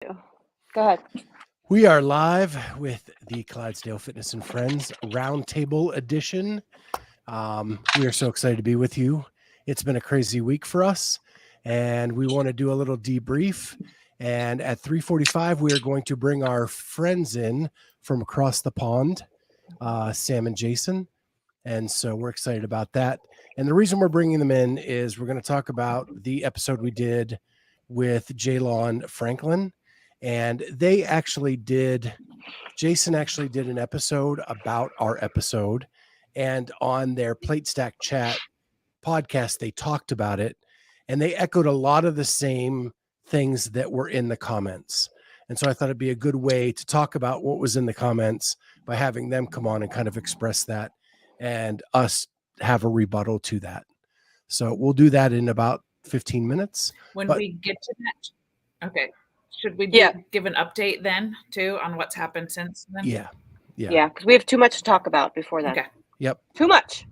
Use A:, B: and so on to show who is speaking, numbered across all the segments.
A: Go ahead.
B: We are live with the Clydesdale Fitness and Friends Roundtable edition. We are so excited to be with you. It's been a crazy week for us, and we want to do a little debrief. And at 3:45, we are going to bring our friends in from across the pond, Sam and Jason. And so we're excited about that. And the reason we're bringing them in is we're going to talk about the episode we did with Jaylond Franklin. And Jason actually did an episode about our episode. And on their Plate Stack Chat podcast, they talked about it. And they echoed a lot of the same things that were in the comments. And so I thought it'd be a good way to talk about what was in the comments by having them come on and kind of express that and us have a rebuttal to that. So we'll do that in about 15 minutes.
C: When we get to that, okay. Should we give an update then too on what's happened since then?
A: Yeah, because we have too much to talk about before that.
C: Okay.
B: Yep.
A: Too much.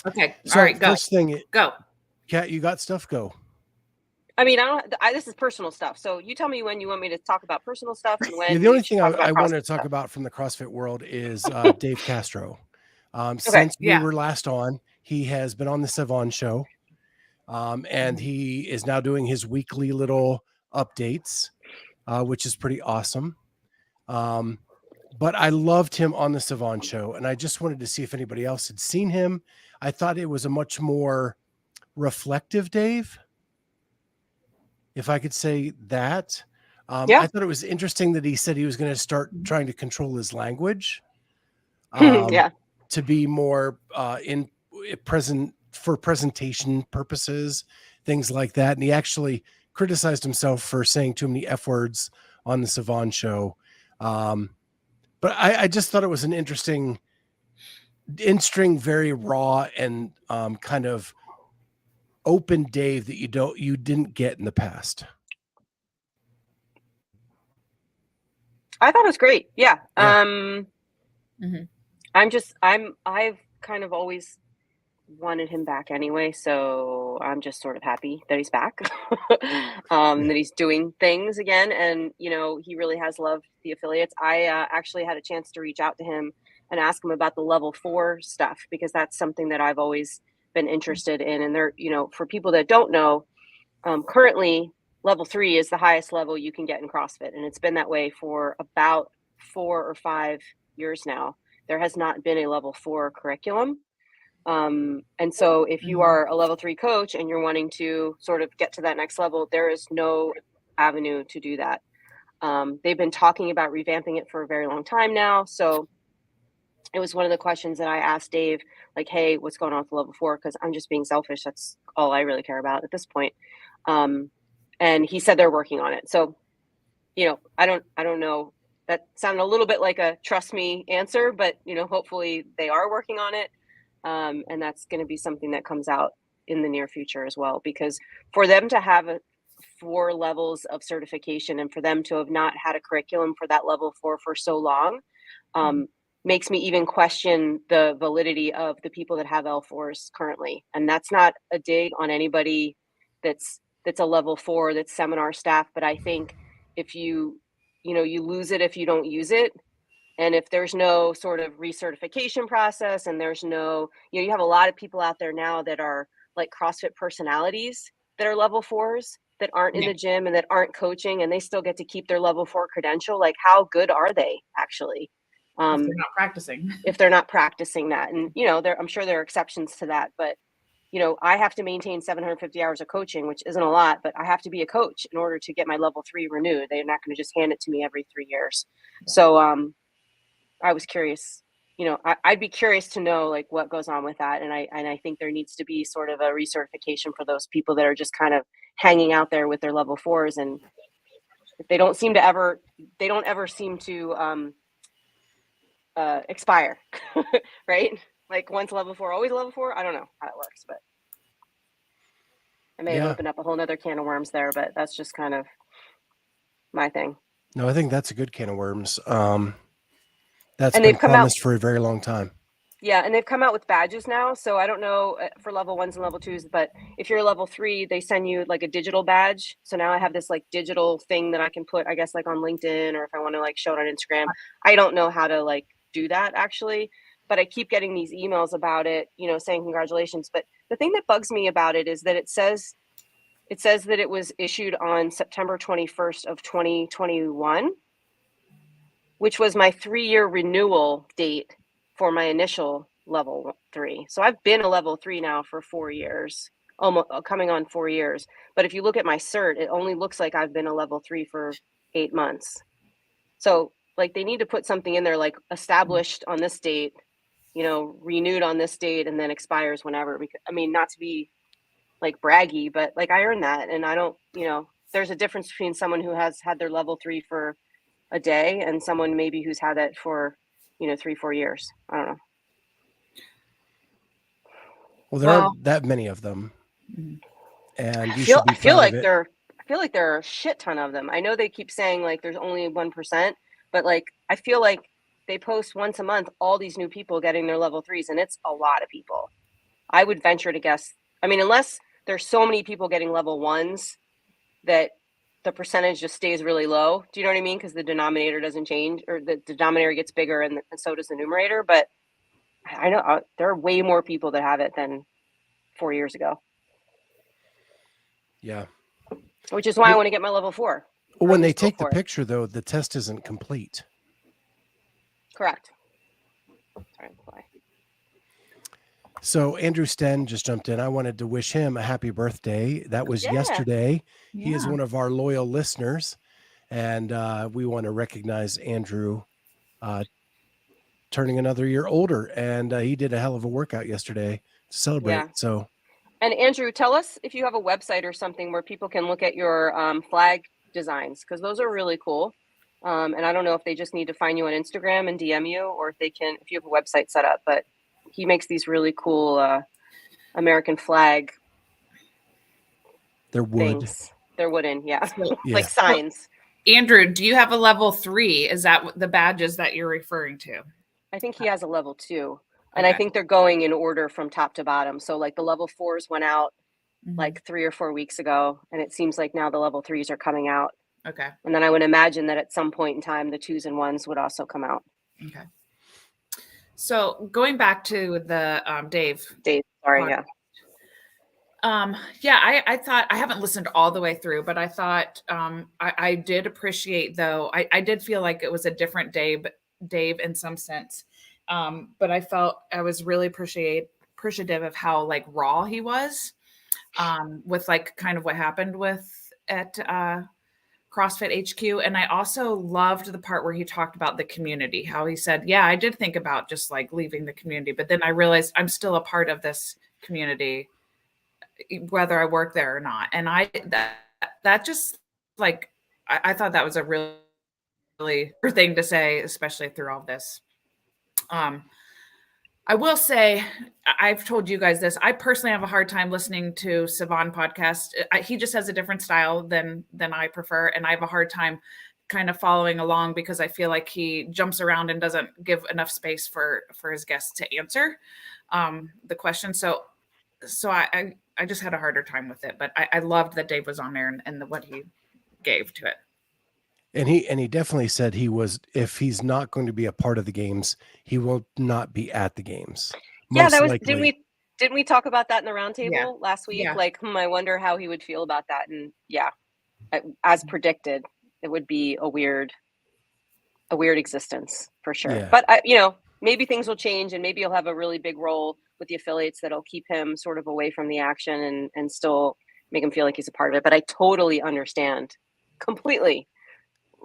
C: Okay.
B: So
C: all right, go.
B: First thing,
C: go.
B: Kat, you got stuff? Go.
A: I mean, this is personal stuff. So you tell me when you want me to talk about personal stuff and when.
B: The only thing I wanted to talk about from the CrossFit world is Dave Castro. Since we were last on, he has been on the Savon show, and he is now doing his weekly little updates, which is pretty awesome. But I loved him on the Savon show, and I just wanted to see if anybody else had seen him. I thought it was a much more reflective Dave, if I could say that. I thought it was interesting that he said he was going to start trying to control his language. To be more in present for presentation purposes, things like that. And he actually criticized himself for saying too many F words on the Savon show. But I just thought it was an interesting very raw and kind of open Dave that you didn't get in the past.
A: I thought it was great. Yeah. I've kind of always wanted him back anyway, so I'm just sort of happy that he's back, that he's doing things again. And, he really has loved the affiliates. I actually had a chance to reach out to him and ask him about the level 4 stuff, because that's something that I've always been interested in. And there, for people that don't know, currently level 3 is the highest level you can get in CrossFit. And it's been that way for about 4 or 5 years now. There has not been a level 4 curriculum. And so if you are a level 3 coach and you're wanting to sort of get to that next level, there is no avenue to do that. They've been talking about revamping it for a very long time now. So it was one of the questions that I asked Dave, like, hey, what's going on with level 4? Because I'm just being selfish. That's all I really care about at this point. And he said they're working on it. So, I don't know. That sounded a little bit like a trust me answer, but, hopefully they are working on it. And that's going to be something that comes out in the near future as well, because for them to have 4 levels of certification and for them to have not had a curriculum for that level 4 for so long, makes me even question the validity of the people that have L4s currently. And that's not a dig on anybody that's a level 4, that's seminar staff. But I think if you lose it if you don't use it. And if there's no sort of recertification process, and there's no, you have a lot of people out there now that are like CrossFit personalities that are level 4s that aren't in the gym and that aren't coaching, and they still get to keep their level 4 credential. Like, how good are they actually?
C: If they're not practicing.
A: If they're not practicing that. And, I'm sure there are exceptions to that, but, I have to maintain 750 hours of coaching, which isn't a lot, but I have to be a coach in order to get my level 3 renewed. They're not going to just hand it to me every 3 years. So, I was curious, I'd be curious to know like what goes on with that. And I think there needs to be sort of a recertification for those people that are just kind of hanging out there with their level 4s. And if they don't ever seem to expire, right? Like once level 4, always level 4. I don't know how that works, but I may have opened up a whole nother can of worms there, but that's just kind of my thing.
B: No, I think that's a good can of worms. That's been promised for a very long time.
A: Yeah, and they've come out with badges now. So I don't know for level 1s and level 2s, but if you're level 3, they send you like a digital badge. So now I have this like digital thing that I can put, I guess, like on LinkedIn, or if I want to like show it on Instagram. I don't know how to like do that actually, but I keep getting these emails about it, saying congratulations. But the thing that bugs me about it is that it says that it was issued on September 21st of 2021, which was my 3-year renewal date for my initial level 3. So I've been a level 3 now for 4 years, almost coming on 4 years. But if you look at my cert, it only looks like I've been a level 3 for 8 months. So like they need to put something in there like established on this date, renewed on this date, and then expires whenever. Because, I mean, not to be like braggy, but like I earned that, and I don't, there's a difference between someone who has had their level 3 for a day and someone maybe who's had that for 3-4 years. I don't know.
B: Well, there aren't that many of them, and you should be proud of it.
A: I feel like there are a shit ton of them. I know they keep saying like there's only 1%, but like I feel like they post once a month all these new people getting their level 3s, and it's a lot of people. I would venture to guess. I mean, unless there's so many people getting level 1s that the percentage just stays really low. Do you know what I mean? Because the denominator doesn't change, or the denominator gets bigger and so does the numerator. But I know there are way more people that have it than 4 years ago.
B: Yeah.
A: Which is why I want to get my level 4.
B: Well, when they take the picture, though, the test isn't complete.
A: Correct. Sorry,
B: so Andrew Sten just jumped in. I wanted to wish him a happy birthday. That was yesterday. Yeah. He is one of our loyal listeners, and we want to recognize Andrew turning another year older, and he did a hell of a workout yesterday to celebrate. Yeah. So,
A: and Andrew, tell us if you have a website or something where people can look at your flag designs, because those are really cool. And I don't know if they just need to find you on Instagram and DM you, or if you have a website set up, but he makes these really cool American flag.
B: They're wood.
A: Things. They're wooden, yeah. Like signs.
C: Andrew, do you have a level 3? Is that the badges that you're referring to?
A: I think he has a level 2. And I think they're going in order from top to bottom. So like the level 4s went out like 3 or 4 weeks ago. And it seems like now the level 3s are coming out.
C: Okay.
A: And then I would imagine that at some point in time, the 2s and 1s would also come out.
C: Okay. So going back to the Dave,
A: sorry,
C: podcast. I thought, I haven't listened all the way through, but I thought I did appreciate, though, I did feel like it was a different Dave in some sense. But I felt I was really appreciative of how like raw he was with like kind of what happened at CrossFit HQ. And I also loved the part where he talked about the community, how he said, yeah, I did think about just like leaving the community, but then I realized I'm still a part of this community, whether I work there or not. And that just like, I thought that was a really thing to say, especially through all this. I will say, I've told you guys this. I personally have a hard time listening to Sivan podcast. He just has a different style than I prefer. And I have a hard time kind of following along because I feel like he jumps around and doesn't give enough space for his guests to answer the question. So I just had a harder time with it, but I loved that Dave was on there and what he gave to it.
B: And he definitely said if he's not going to be a part of the games, he will not be at the games.
A: Yeah, that was likely. Didn't we talk about that in the roundtable last week? Yeah. Like, I wonder how he would feel about that. And yeah, as predicted, it would be a weird existence for sure. Yeah. But maybe things will change, and maybe he'll have a really big role with the affiliates that'll keep him sort of away from the action and still make him feel like he's a part of it. But I totally understand completely.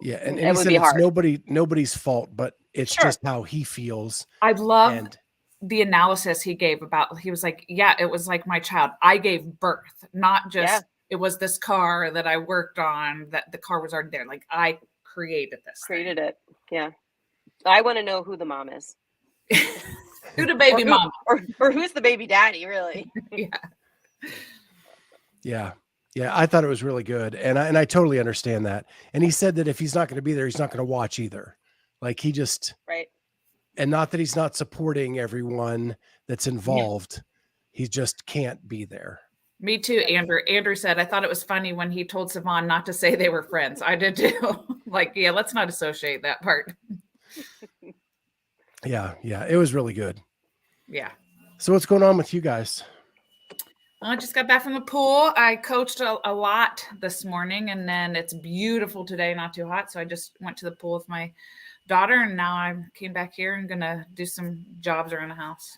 B: Yeah, and he said it's nobody's fault, but it's just how he feels.
C: I love the analysis he gave about. He was like, "Yeah, it was like my child. I gave birth, not just it was this car that I worked on. That the car was already there. Like I created this.
A: Created it. Yeah. I want to know who the mom is.
C: Who the baby mom,
A: or who's the baby daddy? Really?
B: Yeah. Yeah, I thought it was really good, and I totally understand that. And he said that if he's not going to be there, he's not going to watch either. Like he just And not that he's not supporting everyone that's involved. He just can't be there.
C: Me too, Andrew. Andrew said, I thought it was funny when he told Savon not to say they were friends. I did too. Like, yeah, let's not associate that part.
B: Yeah. It was really good.
C: Yeah.
B: So what's going on with you guys?
C: I just got back from the pool. I coached a lot this morning, and then it's beautiful today, not too hot. So I just went to the pool with my daughter, and now I came back here and going to do some jobs around the house.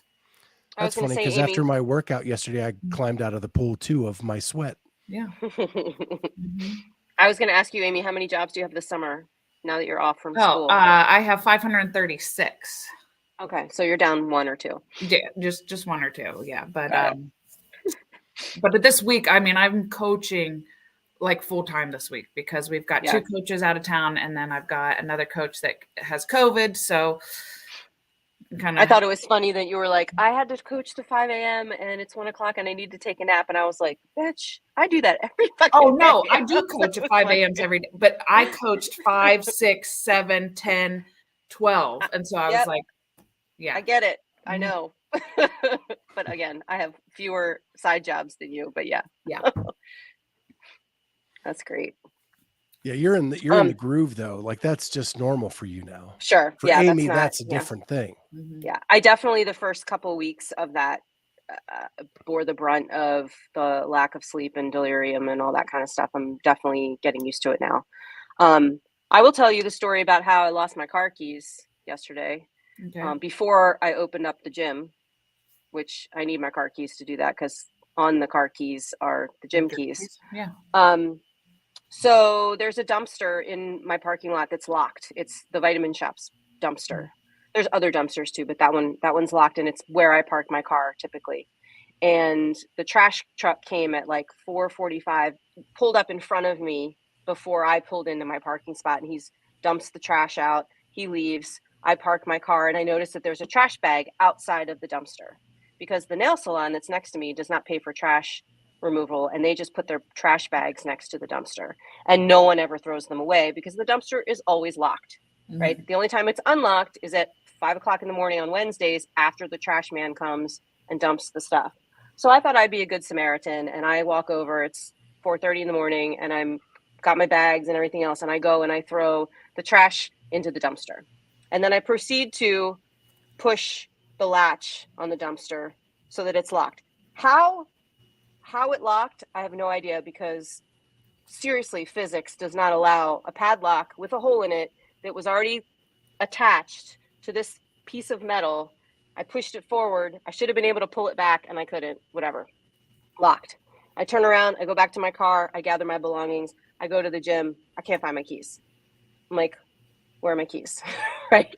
B: That's funny because after my workout yesterday, I climbed out of the pool too of my sweat.
C: Yeah.
A: I was going to ask you, Amy, how many jobs do you have this summer now that you're off from school?
C: I have 536.
A: Okay, so you're down one or two.
C: Yeah, just one or two. Yeah, but this week, I mean, I'm coaching like full time this week because we've got two coaches out of town, and then I've got another coach that has COVID. So
A: I thought it was funny that you were like, I had to coach to 5 a.m. and it's 1 o'clock and I need to take a nap. And I was like, bitch, I do that every fucking day.
C: I do coach at 5 a.m. every day, but I coached 5, 6, 7, 10, 12. And so I was like, yeah,
A: I get it. I know. But again, I have fewer side jobs than you, but yeah. That's great.
B: Yeah, you're in the groove though. Like that's just normal for you now.
A: Sure.
B: For Amy, that's a different thing.
A: Yeah. I definitely the first couple of weeks of that bore the brunt of the lack of sleep and delirium and all that kind of stuff. I'm definitely getting used to it now. I will tell you the story about how I lost my car keys yesterday. Okay. Before I opened up the gym, which I need my car keys to do that because on the car keys are the gym keys.
C: Yeah.
A: So there's a dumpster in my parking lot that's locked. It's the vitamin shop's dumpster. There's other dumpsters too, but that one's locked, and it's where I park my car typically. And the trash truck came at like 4:45, pulled up in front of me before I pulled into my parking spot, and he's dumps the trash out. He leaves. I park my car, and I notice that there's a trash bag outside of the dumpster because the nail salon that's next to me does not pay for trash removal, and they just put their trash bags next to the dumpster, and no one ever throws them away because the dumpster is always locked. Right. The only time it's unlocked is at 5 o'clock in the morning on Wednesdays after the trash man comes and dumps the stuff. So I thought I'd be a good Samaritan, and I walk over. It's 4:30 in the morning, and I'm got my bags and everything else, and I go and I throw the trash into the dumpster, and then I proceed to push the latch on the dumpster so that it's locked. How it locked, I have no idea, because seriously, physics does not allow a padlock with a hole in it that was already attached to this piece of metal. I pushed it forward. I should have been able to pull it back, and I couldn't. Whatever. Locked. I turn around. I go back to my car. I gather my belongings. I go to the gym. I can't find my keys. I'm like, where are my keys? Right?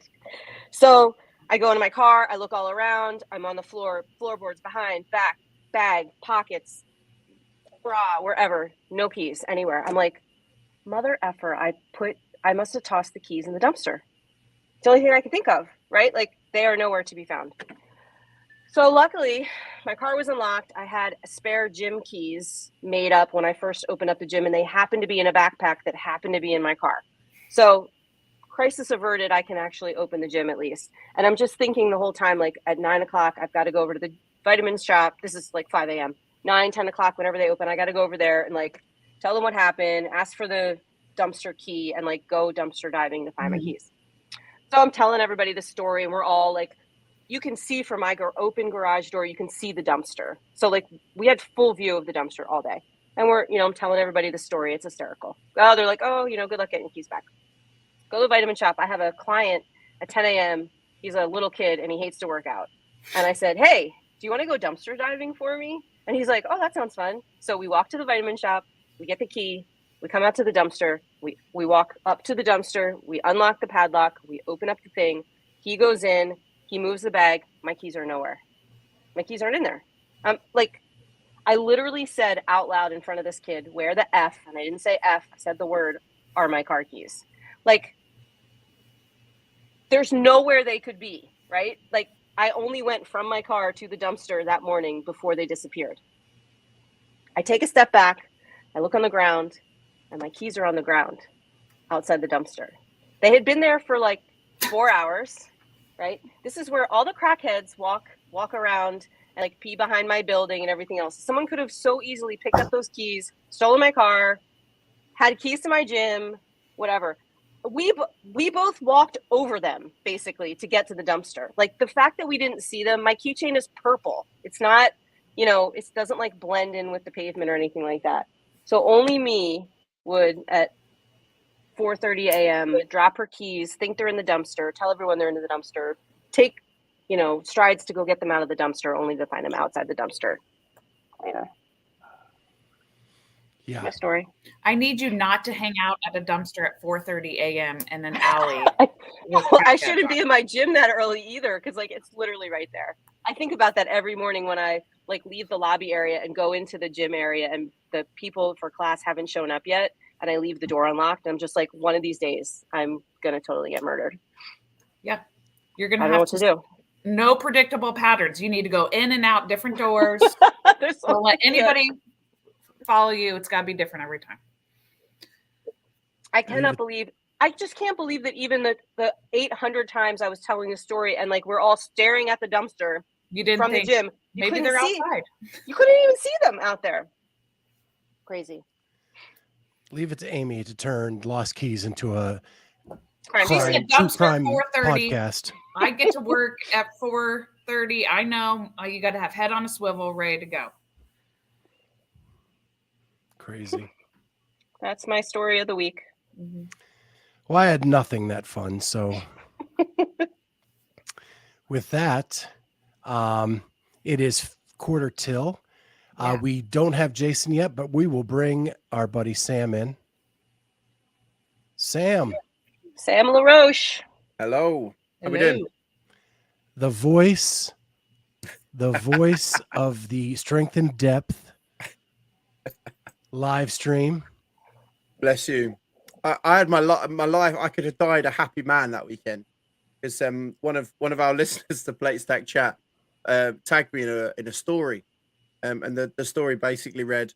A: So I go into my car. I look all around. I'm on the floor, floorboards, behind, back, bag, pockets, bra, wherever, no keys anywhere. I'm like, mother effer, I must have tossed the keys in the dumpster. It's the only thing I can think of, right? Like they are nowhere to be found. So luckily my car was unlocked. I had spare gym keys made up when I first opened up the gym, and they happened to be in a backpack that happened to be in my car. So crisis averted, I can actually open the gym at least. And I'm just thinking the whole time, like at 9 o'clock, I've got to go over to the vitamin shop. This is like 5 a.m. 9, 10 o'clock, whenever they open, I got to go over there and like tell them what happened, ask for the dumpster key, and like go dumpster diving to find my keys. So I'm telling everybody the story, and we're all like, you can see from my open garage door, you can see the dumpster. So like we had full view of the dumpster all day, and we're, I'm telling everybody the story. It's hysterical. Oh, they're like, oh, good luck getting your keys back. Go to the vitamin shop. I have a client at 10 a.m. He's a little kid and he hates to work out. And I said, hey, do you want to go dumpster diving for me? And he's like, oh, that sounds fun. So we walk to the vitamin shop, we get the key, we come out to the dumpster, we walk up to the dumpster, we unlock the padlock, we open up the thing, he goes in, he moves the bag, my keys are nowhere. My keys aren't in there. Like, I literally said out loud in front of this kid, where the F, and I didn't say F, I said the word, are my car keys. Like, there's nowhere they could be, right? Like, I only went from my car to the dumpster that morning before they disappeared. I take a step back, I look on the ground, and my keys are on the ground outside the dumpster. They had been there for like 4 hours, right? This is where all the crackheads walk around and like pee behind my building and everything else. Someone could have so easily picked up those keys, stolen my car, had keys to my gym, whatever. We both walked over them basically to get to the dumpster. Like the fact that we didn't see them, my keychain is purple. It's not, it doesn't like blend in with the pavement or anything like that. So only me would at 4:30 a.m. drop her keys, think they're in the dumpster, tell everyone they're in the dumpster, take, strides to go get them out of the dumpster, only to find them outside the dumpster.
B: Yeah.
A: My story.
C: I need you not to hang out at a dumpster at 4:30 a.m. in an alley.
A: I shouldn't be in my gym that early either, because like it's literally right there. I think about that every morning when I like leave the lobby area and go into the gym area and the people for class haven't shown up yet and I leave the door unlocked. I'm just like, one of these days I'm gonna totally get murdered.
C: Yeah. You're gonna
A: have to do.
C: No predictable patterns. You need to go in and out different doors. Don't let anybody follow you. It's got to be different every time.
A: I just can't believe that even the 800 times I was telling the story and like we're all staring at the dumpster from the gym.
C: Maybe they're outside.
A: You couldn't even see them out there. Crazy.
B: Leave it to Amy to turn Lost Keys into a
C: crime
B: podcast.
C: I get to work at 4:30. I know you got to have head on a swivel, ready to go.
B: Crazy.
A: That's my story of the week.
C: Mm-hmm.
B: Well, I had nothing that fun. So with that, it is 1:15. We don't have Jason yet, but we will bring our buddy Sam in. Sam
A: LaRoche.
D: Hello. How we doing?
B: The voice of the Strength and Depth live stream.
D: Bless you. I had my life. I could have died a happy man that weekend because one of our listeners to Plate Stack Chat tagged me in a story, and the story basically read,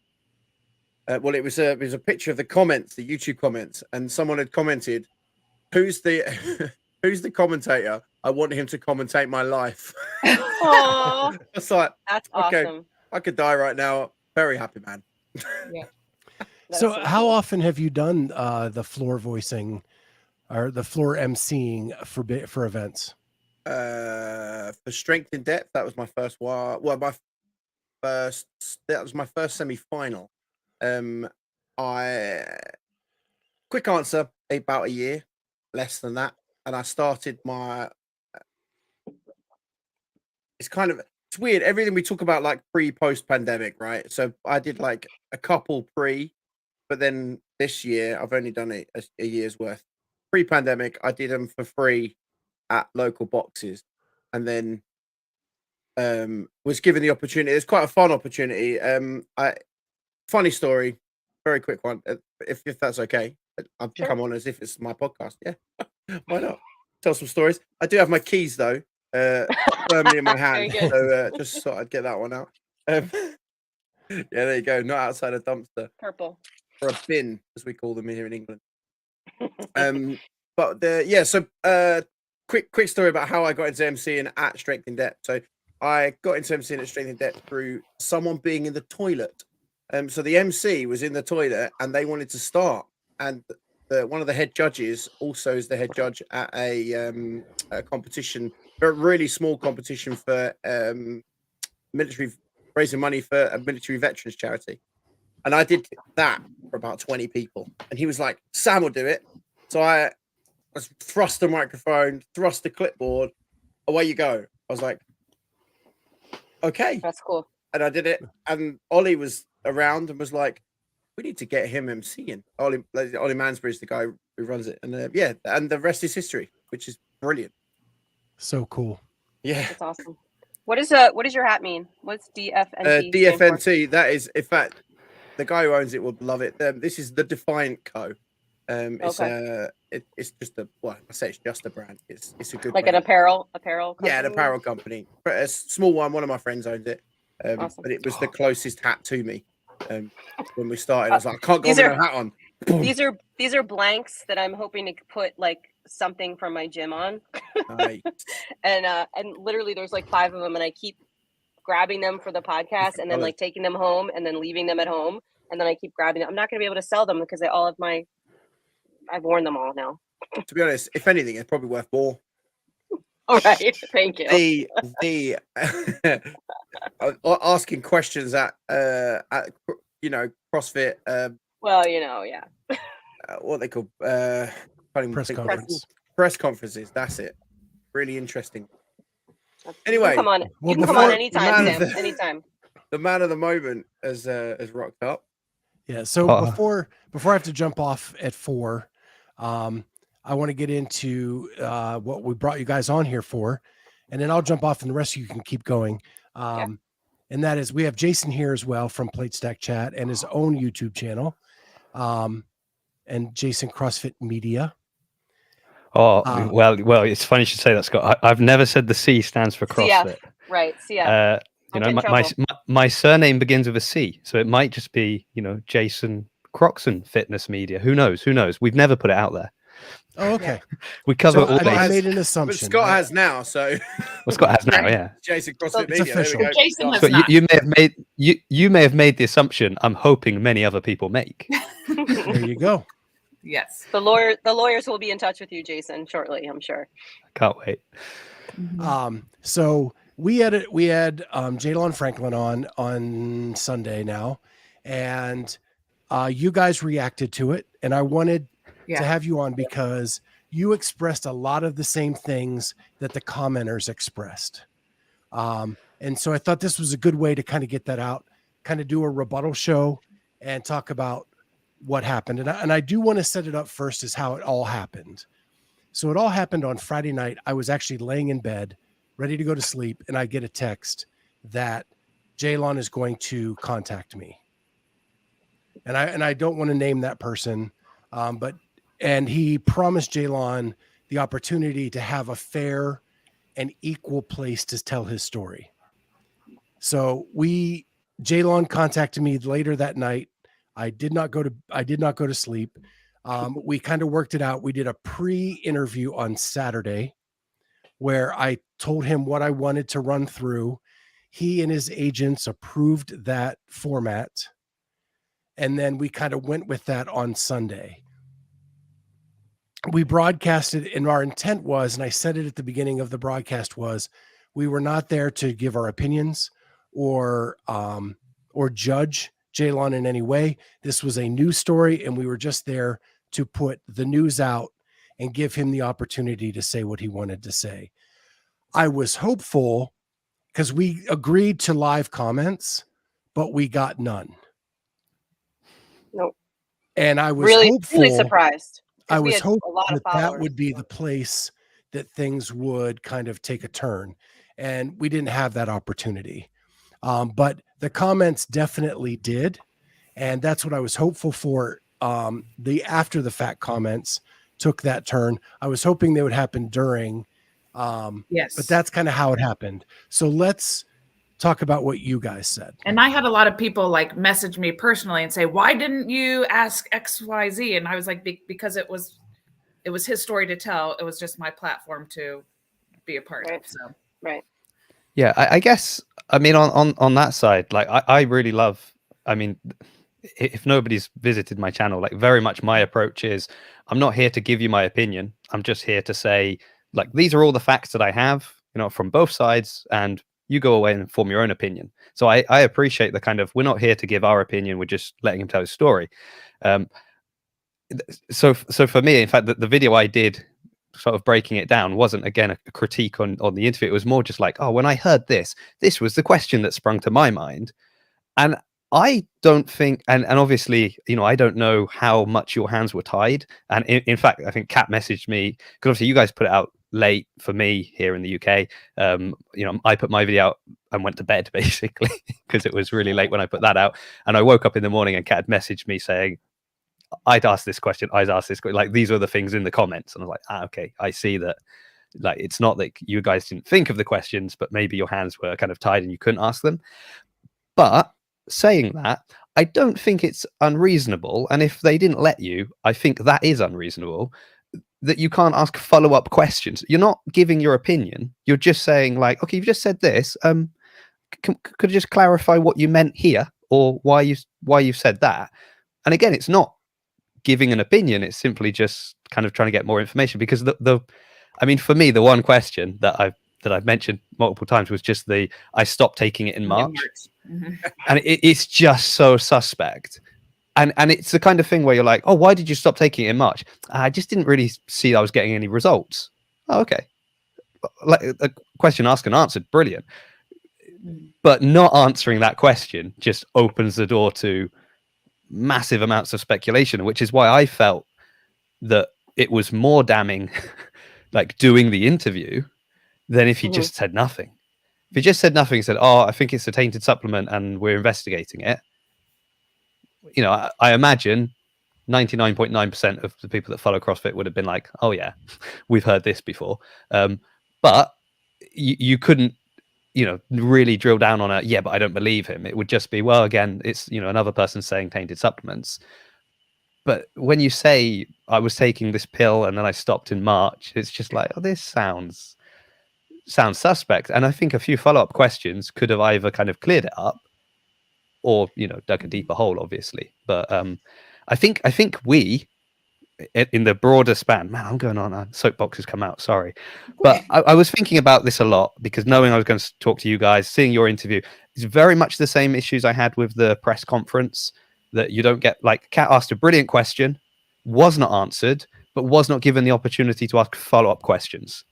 D: it was a picture of the comments, the YouTube comments, and someone had commented, "Who's the who's the commentator? I want him to commentate my life."
A: Aww.
D: It's like,
A: that's
D: okay,
A: awesome.
D: I could die right now. Very happy man.
C: Yeah.
B: So how often have you done the floor voicing or the floor emceeing for events?
D: For Strength in Depth, that was my first one. Well, that was my first semi-final. Quick answer, about a year, less than that. And I started it's weird. Everything we talk about like pre-post pandemic, right? So I did like a couple but then this year I've only done a year's worth. Pre-pandemic, I did them for free at local boxes, and then was given the opportunity. It's quite a fun opportunity. Funny story, very quick one, if that's okay. I'll come on as if it's my podcast. Yeah, why not? Tell some stories. I do have my keys though, firmly in my hand, so just thought I'd get that one out. Yeah, there you go. Not outside a dumpster.
A: Purple.
D: Or a bin, as we call them here in England. Quick story about how I got into MCing at Strength in Depth. So I got into MCing at Strength in Depth through someone being in the toilet. So the MC was in the toilet and they wanted to start. And one of the head judges also is the head judge at a competition, a really small competition for raising money for a military veterans charity. And I did that for about 20 people. And he was like, "Sam will do it." So I thrust the microphone, thrust the clipboard, away you go. I was like, okay.
A: That's cool.
D: And I did it. And Ollie was around and was like, "We need to get him MCing." Ollie Mansbury is the guy who runs it. And and the rest is history, which is brilliant.
B: So cool.
D: Yeah.
A: That's awesome. What does your hat mean? What's DFNT?
D: DFNT, that is, in fact, the guy who owns it would love it. This is the Defiant Co. It's it's just I say it's just a brand. It's a good
A: like
D: brand.
A: an apparel company?
D: Yeah, an apparel company. A small one. One of my friends owned it.
A: Awesome.
D: But it was the closest hat to me. When we started, I was like, I can't go with a hat on.
A: These are blanks that I'm hoping to put like something from my gym on.
D: Nice.
A: And literally there's like 5 of them, and I keep grabbing them for the podcast and then like taking them home and then leaving them at home, and then I keep grabbing them. I'm not going to be able to sell them because I've worn them all now.
D: To be honest, if anything, it's probably worth more.
A: All right, thank you.
D: The asking questions at CrossFit.
A: Well, yeah.
D: What they call
B: press
D: conferences. That's it. Really interesting. Anyway,
A: you can come on anytime, Sam. Anytime.
D: The man of the moment has rocked up.
B: Yeah. So before I have to jump off at 4, I want to get into what we brought you guys on here for, and then I'll jump off and the rest of you can keep going. And that is, we have Jason here as well from Plate Stack Chat and his own YouTube channel, and Jason CrossFit Media.
E: Well, it's funny you should say that, Scott. I've never said the C stands for CrossFit.
A: CF, right? CF.
E: My surname begins with a C, so it might just be, Jason Croxon Fitness Media. Who knows? We've never put it out there.
B: Oh, okay.
E: We cover all
B: bases. I made an assumption.
D: But Scott has now, so.
E: Well, Scott has now, yeah.
D: Jason CrossFit Media.
B: Official.
C: Jason has
E: So
C: not.
E: you may have made the assumption I'm hoping many other people make.
B: There you go.
C: Yes.
A: The lawyers will be in touch with you, Jason, shortly, I'm sure.
E: Can't wait.
B: So we had Jaylond Franklin on Sunday now, and you guys reacted to it, and I wanted to have you on because you expressed a lot of the same things that the commenters expressed. And so I thought this was a good way to kind of get that out, kind of do a rebuttal show and talk about what happened. And I do want to set it up first as how it all happened. So it all happened on Friday night. I was actually laying in bed, ready to go to sleep, and I get a text that Jaylond is going to contact me. And I don't want to name that person, and he promised Jaylond the opportunity to have a fair and equal place to tell his story. So Jaylond contacted me later that night. I did not go to sleep. We kind of worked it out. We did a pre-interview on Saturday where I told him what I wanted to run through. He and his agents approved that format. And then we kind of went with that on Sunday. We broadcasted, and our intent was, and I said it at the beginning of the broadcast, was we were not there to give our opinions or judge Jaylond in any way. This was a news story, and we were just there to put the news out and give him the opportunity to say what he wanted to say. I was hopeful because we agreed to live comments, but we got none.
A: Nope.
B: And I was
A: really surprised.
B: I was hoping that would be the place that things would kind of take a turn, and we didn't have that opportunity. But the comments definitely did, and that's what I was hopeful for. The after the fact comments took that turn. I was hoping they would happen during,
C: yes,
B: but that's kind of how it happened. So let's talk about what you guys said.
C: And I had a lot of people like message me personally and say, why didn't you ask XYZ? And I was like, because it was his story to tell. It was just my platform to be a part of. So,
A: right.
E: Yeah, I guess, I mean, on that side, like I really love, I mean, if nobody's visited my channel, like very much my approach is I'm not here to give you my opinion. I'm just here to say, like, these are all the facts that I have, from both sides, and you go away and form your own opinion. So I appreciate the kind of, we're not here to give our opinion. We're just letting him tell his story. So for me, in fact, the video I did sort of breaking it down wasn't, again, a critique on the interview. It was more just like, oh, when I heard this was the question that sprung to my mind. And I don't think, and obviously, I don't know how much your hands were tied. And in fact, I think Kat messaged me, because obviously you guys put it out late for me here in the UK. I put my video out and went to bed basically because it was really late when I put that out. And I woke up in the morning and Kat messaged me saying, I'd asked this question, like, these are the things in the comments. And I was like, okay, I see that. Like, it's not that you guys didn't think of the questions, but maybe your hands were kind of tied and you couldn't ask them. But saying that, I don't think it's unreasonable. And if they didn't let you, I think that is unreasonable, that you can't ask follow-up questions. You're not giving your opinion. You're just saying like, okay, you've just said this. Could you just clarify what you meant here, or why you've said that? And again, it's not giving an opinion. It's simply just kind of trying to get more information, because I mean, for me, the one question that I've mentioned multiple times was just I stopped taking it in March.
C: Mm-hmm.
E: And it's just so suspect. And it's the kind of thing where you're like, oh, why did you stop taking it in March? I just didn't really see I was getting any results. Oh, okay. Like a question asked and answered, brilliant. But not answering that question just opens the door to massive amounts of speculation, which is why I felt that it was more damning like doing the interview than if he just said nothing. If he just said nothing, said, oh, I think it's a tainted supplement and we're investigating it, you know, I imagine 99.9% of the people that follow CrossFit would have been like, oh yeah, we've heard this before. But you couldn't, you know, really drill down on it. Yeah, but I don't believe him. It would just be, well, again, it's, you know, another person saying tainted supplements. But when you say I was taking this pill and then I stopped in March, it's just like, oh, this sounds suspect. And I think a few follow-up questions could have either kind of cleared it up, or, you know, dug a deeper hole, obviously. But I think we, in the broader span, man, I'm going on, soapbox has come out, sorry. But I was thinking about this a lot, because knowing I was going to talk to you guys, seeing your interview, is very much the same issues I had with the press conference, that you don't get, like, Kat asked a brilliant question, was not answered, but was not given the opportunity to ask follow-up questions.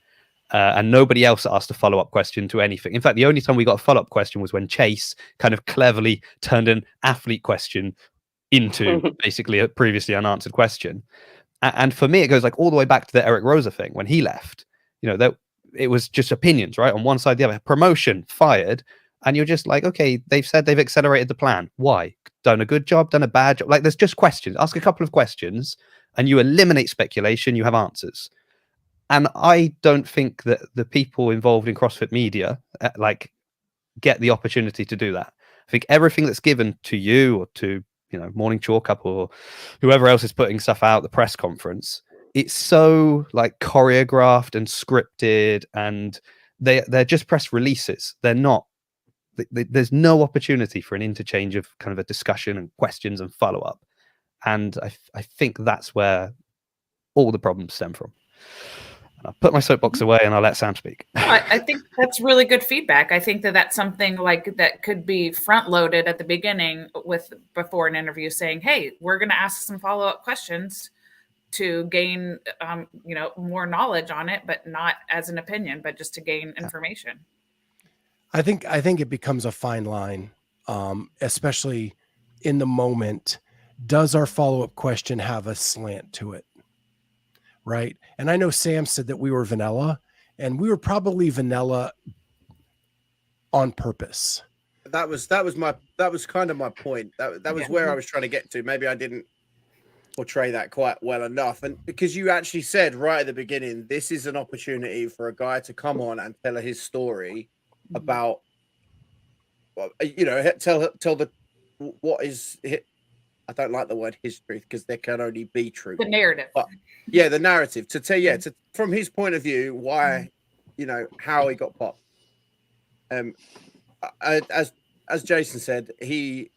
E: And nobody else asked a follow-up question to anything. In fact, the only time we got a follow-up question was when Chase kind of cleverly turned an athlete question into basically a previously unanswered question. And for me, it goes like all the way back to the Eric Rosa thing when he left. You know, that it was just opinions, right? On one side, the other. Promotion, fired. And you're just like, okay, they've said they've accelerated the plan. Why? Done a good job, done a bad job? Like, there's just questions. Ask a couple of questions and you eliminate speculation, you have answers. And I don't think that the people involved in CrossFit media like get the opportunity to do that. I think everything that's given to you, or to, you know, Morning Chalk Up, or whoever else is putting stuff out, the press conference, it's so like choreographed and scripted, and they're just press releases. They're not. There's no opportunity for an interchange of kind of a discussion and questions and follow up. And I think that's where all the problems stem from. I'll put my soapbox away and I'll let Sam speak.
C: I think that's really good feedback. I think that that's something like that could be front loaded at the beginning before an interview, saying, hey, we're going to ask some follow-up questions to gain, you know, more knowledge on it, but not as an opinion, but just to gain information.
B: I think it becomes a fine line, especially in the moment. Does our follow-up question have a slant to it? Right. And I know Sam said that we were vanilla, and we were probably vanilla on purpose.
D: That was kind of my point. That was where I was trying to get to. Maybe I didn't portray that quite well enough. And because you actually said right at the beginning, this is an opportunity for a guy to come on and tell his story about, you know, tell the, what is it? I don't like the word his truth, because there can only be truth.
C: The narrative.
D: But yeah, the narrative to tell, to from his point of view, why, you know, how he got popped. As Jason said, his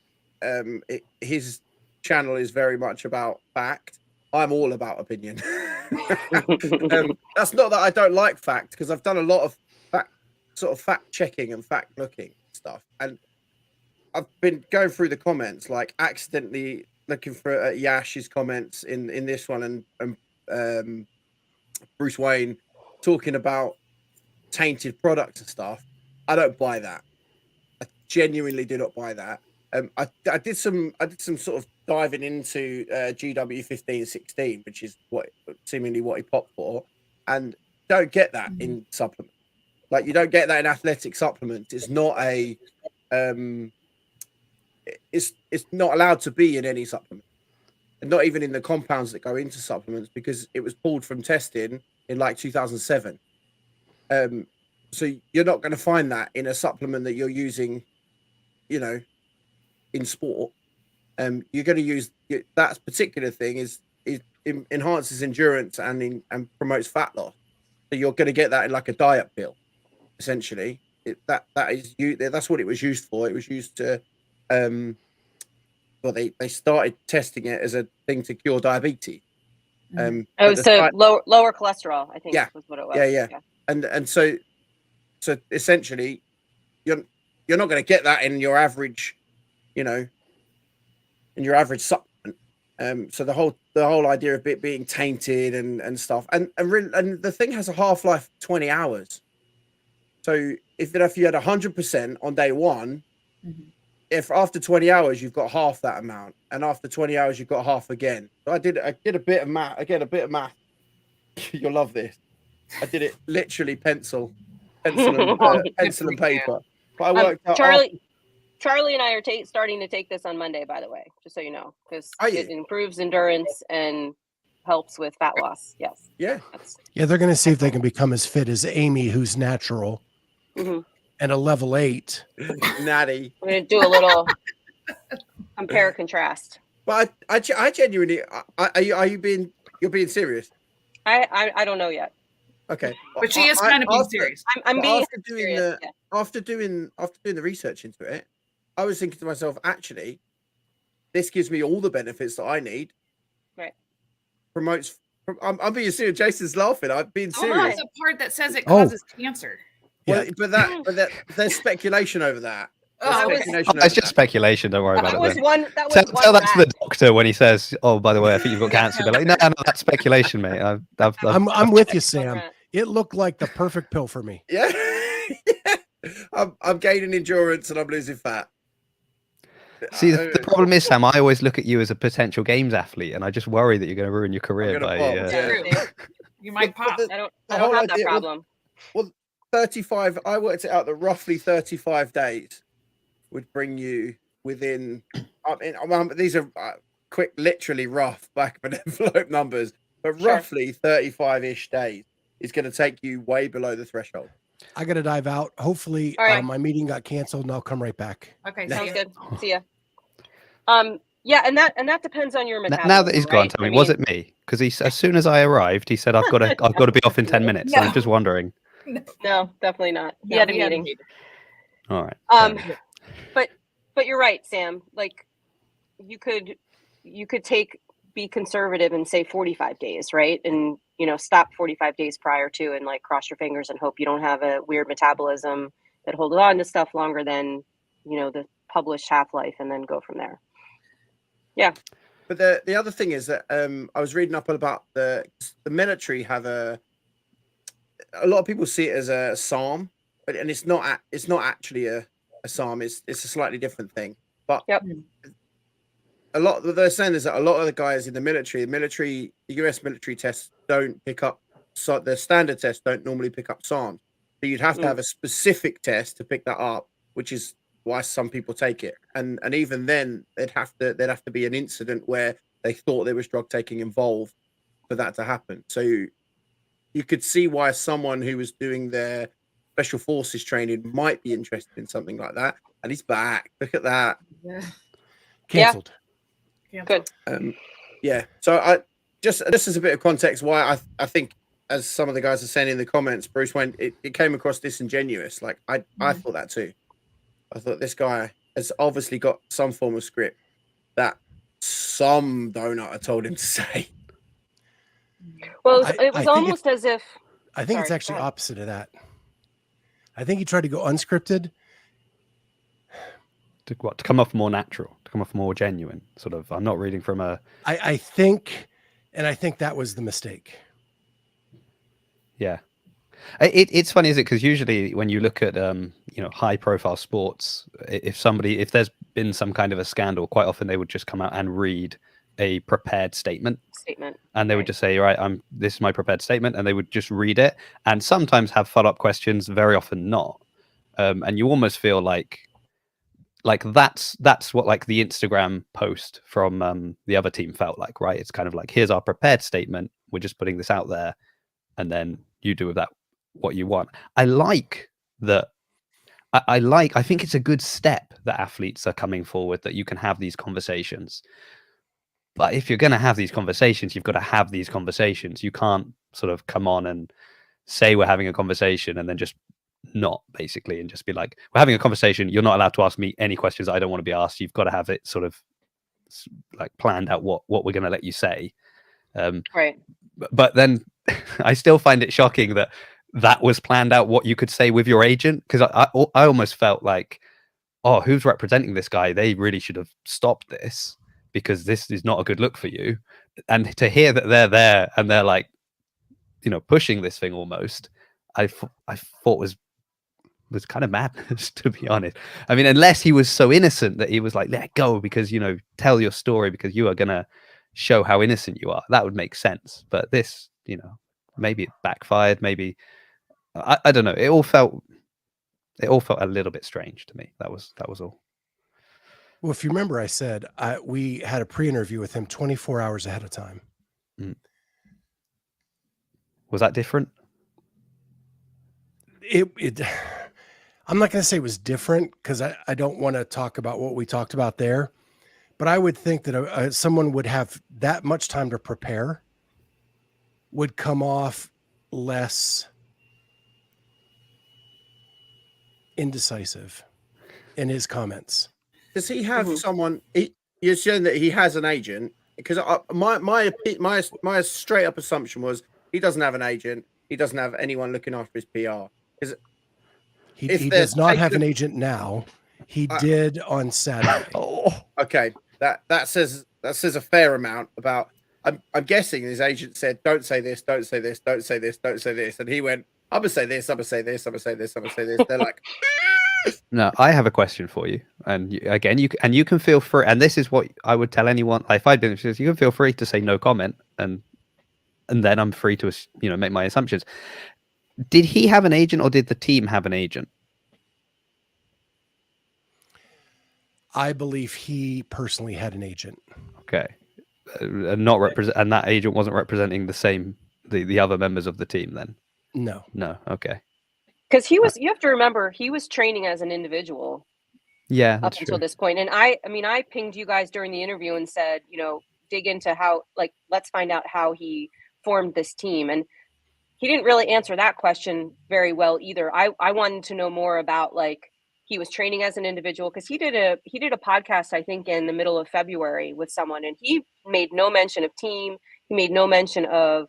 D: channel is very much about fact. I'm all about opinion. That's not that I don't like fact, because I've done a lot of fact checking and fact looking stuff, and I've been going through the comments, like accidentally looking for Yash's comments in this one, and Bruce Wayne talking about tainted products and stuff. I don't buy that. I genuinely do not buy that. I did some sort of diving into GW 1516, which is seemingly what he popped for, and don't get that in supplements. Like, you don't get that in athletic supplements. It's not a it's not allowed to be in any supplement, and not even in the compounds that go into supplements, because it was pulled from testing in like 2007. So you're not going to find that in a supplement that you're using, you know, in sport. you're going to use that particular thing is enhances endurance and promotes fat loss. So you're going to get that in like a diet pill, essentially. That's what it was used for. It was used to, well, they started testing it as a thing to cure diabetes.
A: It was to lower cholesterol, I think.
D: Yeah,
A: was what it was.
D: Yeah. And so essentially, you're not going to get that in your average, in your average supplement. So the whole idea of it being tainted and stuff, and the thing has a half-life of 20 hours. So if you had 100% on day one, if after 20 hours you've got half that amount, and after 20 hours you've got half again. So I did a bit of math. Again, a bit of math. You'll love this. I did it literally pencil and paper. But I worked out.
A: Charlie and I are starting to take this on Monday, by the way, just so you know, because it improves endurance and helps with fat loss. Yes.
D: Yeah.
B: They're going to see if they can become as fit as Amy, who's natural, and a level 8.
D: Natty.
A: We're going to do a little compare contrast.
D: But I genuinely, you're being serious?
A: I don't know yet.
D: Okay,
C: but she is kind of being serious.
A: I'm being
D: serious. After doing the research into it, I was thinking to myself, actually, this gives me all the benefits that I need.
A: Right.
D: Promotes. I'm being serious. Jason's laughing. I'm being serious.
C: There's a part that says it causes cancer.
D: Well, but there's speculation over that.
E: It's just speculation. Don't worry about it.
A: Tell
E: that to the doctor when he says, "Oh, by the way, I think you've got cancer." They're like, "No, that's speculation, mate."
B: I'm with you, Sam. It looked like the perfect pill for me.
D: Yeah. I'm gaining endurance and I'm losing fat.
E: See, the problem is, Sam, I always look at you as a potential games athlete, and I just worry that you're going to ruin your career by.
C: You might pop.
A: I don't have that problem.
D: Well, 35. I worked it out that roughly 35 days would bring you within. These are quick, literally rough back of an envelope numbers, but roughly 35-ish days is going to take you way below the threshold.
B: I got to dive out. Hopefully, my meeting got canceled, and I'll come right back.
C: Okay,
A: sounds good. See ya. Yeah, and that depends on your metabolism.
E: Now that he's gone, tell me, was it me? Because as soon as I arrived, he said, "I've got to be off in 10 minutes." No. I'm just wondering.
A: No, definitely not. He had a meeting.
E: All right.
A: But you're right, Sam. Like, you could be conservative and say 45 days, right? And stop 45 days prior to, and like cross your fingers and hope you don't have a weird metabolism that holds on to stuff longer than the published half-life, and then go from there. Yeah.
D: But the other thing is that I was reading up about the military have a lot of people see it as a SARM, and it's not actually a SARM. It's a slightly different thing. But a lot what they're saying is that a lot of the guys in the US military tests don't pick up. So the standard tests don't normally pick up SARMs. So you'd have to have a specific test to pick that up, which is why some people take it. And even then, there'd have to be an incident where they thought there was drug taking involved for that to happen. So you could see why someone who was doing their special forces training might be interested in something like that. And he's back. Look at that.
C: Yeah.
B: Canceled.
A: Good.
D: So I just as a bit of context, why I think, as some of the guys are saying in the comments, Bruce, when it came across disingenuous, like I thought that too. I thought this guy has obviously got some form of script that some donut had told him to say.
A: Well, it was almost as if.
B: I think it's actually opposite of that. I think he tried to go unscripted.
E: To come off more natural, to come off more genuine, sort of. I'm not reading from a.
B: I think that was the mistake.
E: Yeah, it's funny, is it? Because usually when you look at high profile sports, if there's been some kind of a scandal, quite often they would just come out and read a prepared statement, and they would just say, right, this is my prepared statement, and they would just read it, and sometimes have follow-up questions, very often not, and you almost feel like that's what like the Instagram post from the other team felt like, right? It's kind of like, here's our prepared statement, we're just putting this out there, and then you do with that what you want. I like that. I think it's a good step that athletes are coming forward, that you can have these conversations. But if you're going to have these conversations, you've got to have these conversations. You can't sort of come on and say we're having a conversation and then just not, basically, and just be like, we're having a conversation. You're not allowed to ask me any questions I don't want to be asked. You've got to have it sort of like planned out what we're going to let you say.
A: Right.
E: But then I still find it shocking that was planned out, what you could say with your agent, because I almost felt like, oh, who's representing this guy? They really should have stopped this, because this is not a good look for you. And to hear that they're there and they're like, pushing this thing almost, I thought was kind of madness, to be honest. I mean, unless he was so innocent that he was like, let go, because, tell your story, because you are going to show how innocent you are. That would make sense. But this, maybe it backfired. Maybe, I don't know. It all felt a little bit strange to me. That was all.
B: Well, if you remember, I said we had a pre-interview with him 24 hours ahead of time.
E: Was that different?
B: I'm not going to say it was different, because I don't want to talk about what we talked about there, but I would think that someone would have that much time to prepare would come off less indecisive in his comments.
D: Does he have someone? You're saying that he has an agent, because my straight up assumption was he doesn't have an agent. He doesn't have anyone looking after his PR.
B: He does not have an agent now. He did on Saturday.
D: Okay, that says a fair amount about. I'm guessing his agent said, "Don't say this, don't say this, don't say this, don't say this," and he went, "I'm gonna say this, I'm gonna say this, I'm gonna say this, I'm gonna say this." They're like,
E: no, I have a question for you, and you can feel free. And this is what I would tell anyone. Like, if I'd been, you can feel free to say no comment, and then I'm free to make my assumptions. Did he have an agent, or did the team have an agent?
B: I believe he personally had an agent.
E: Okay, and that agent wasn't representing the other members of the team then.
B: No.
E: Okay.
A: Because you have to remember, he was training as an individual.
E: Yeah,
A: up until this point. And I pinged you guys during the interview and said, dig into how, let's find out how he formed this team. And he didn't really answer that question very well either. I wanted to know more about, he was training as an individual, because he did a podcast, I think, in the middle of February with someone, and he made no mention of team. He made no mention of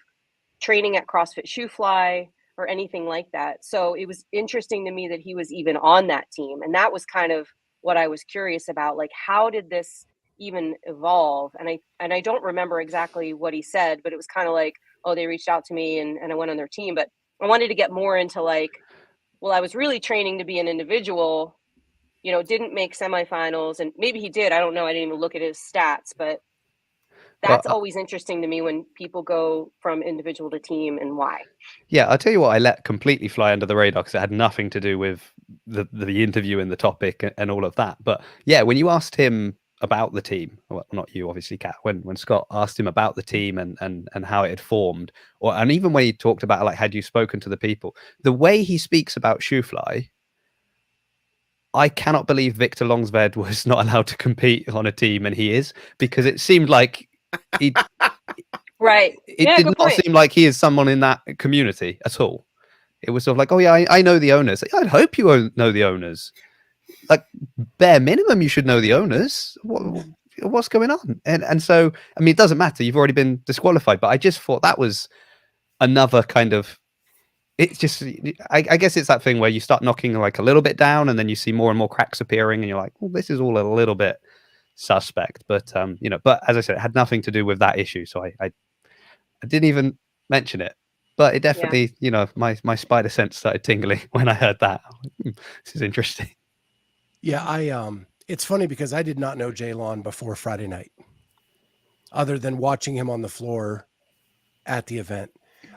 A: training at CrossFit Shoe Fly or anything like that. So it was interesting to me that he was even on that team. And that was kind of what I was curious about, how did this even evolve? And I don't remember exactly what he said, but it was kind of like, oh, they reached out to me and I went on their team. But I wanted to get more into well, I was really training to be an individual, didn't make semifinals, and maybe he did. I don't know. I didn't even look at his stats, but that's always interesting to me when people go from individual to team, and why.
E: Yeah, I'll tell you what, I let completely fly under the radar, because it had nothing to do with the interview and the topic and all of that. But yeah, when you asked him about the team, well, not you, obviously, Kat, when Scott asked him about the team and how it had formed, and even when he talked about, had you spoken to the people, the way he speaks about Shoefly, I cannot believe Victor Longsved was not allowed to compete on a team, and he is, because it seemed like
A: right.
E: It did not seem like he is someone in that community at all. It was sort of like, oh yeah, I know the owners. I'd hope you know the owners. Bare minimum, you should know the owners. What's going on? And so, I mean, it doesn't matter. You've already been disqualified. But I just thought that was another kind of. It's just, I guess it's that thing where you start knocking a little bit down, and then you see more and more cracks appearing, and you're like, well, this is all a little bit suspect. But but as I said, it had nothing to do with that issue, so I didn't even mention it. But it definitely, my spider sense started tingling when I heard that. This is interesting.
B: Yeah, it's funny because I did not know Jaylond before Friday night, other than watching him on the floor at the event.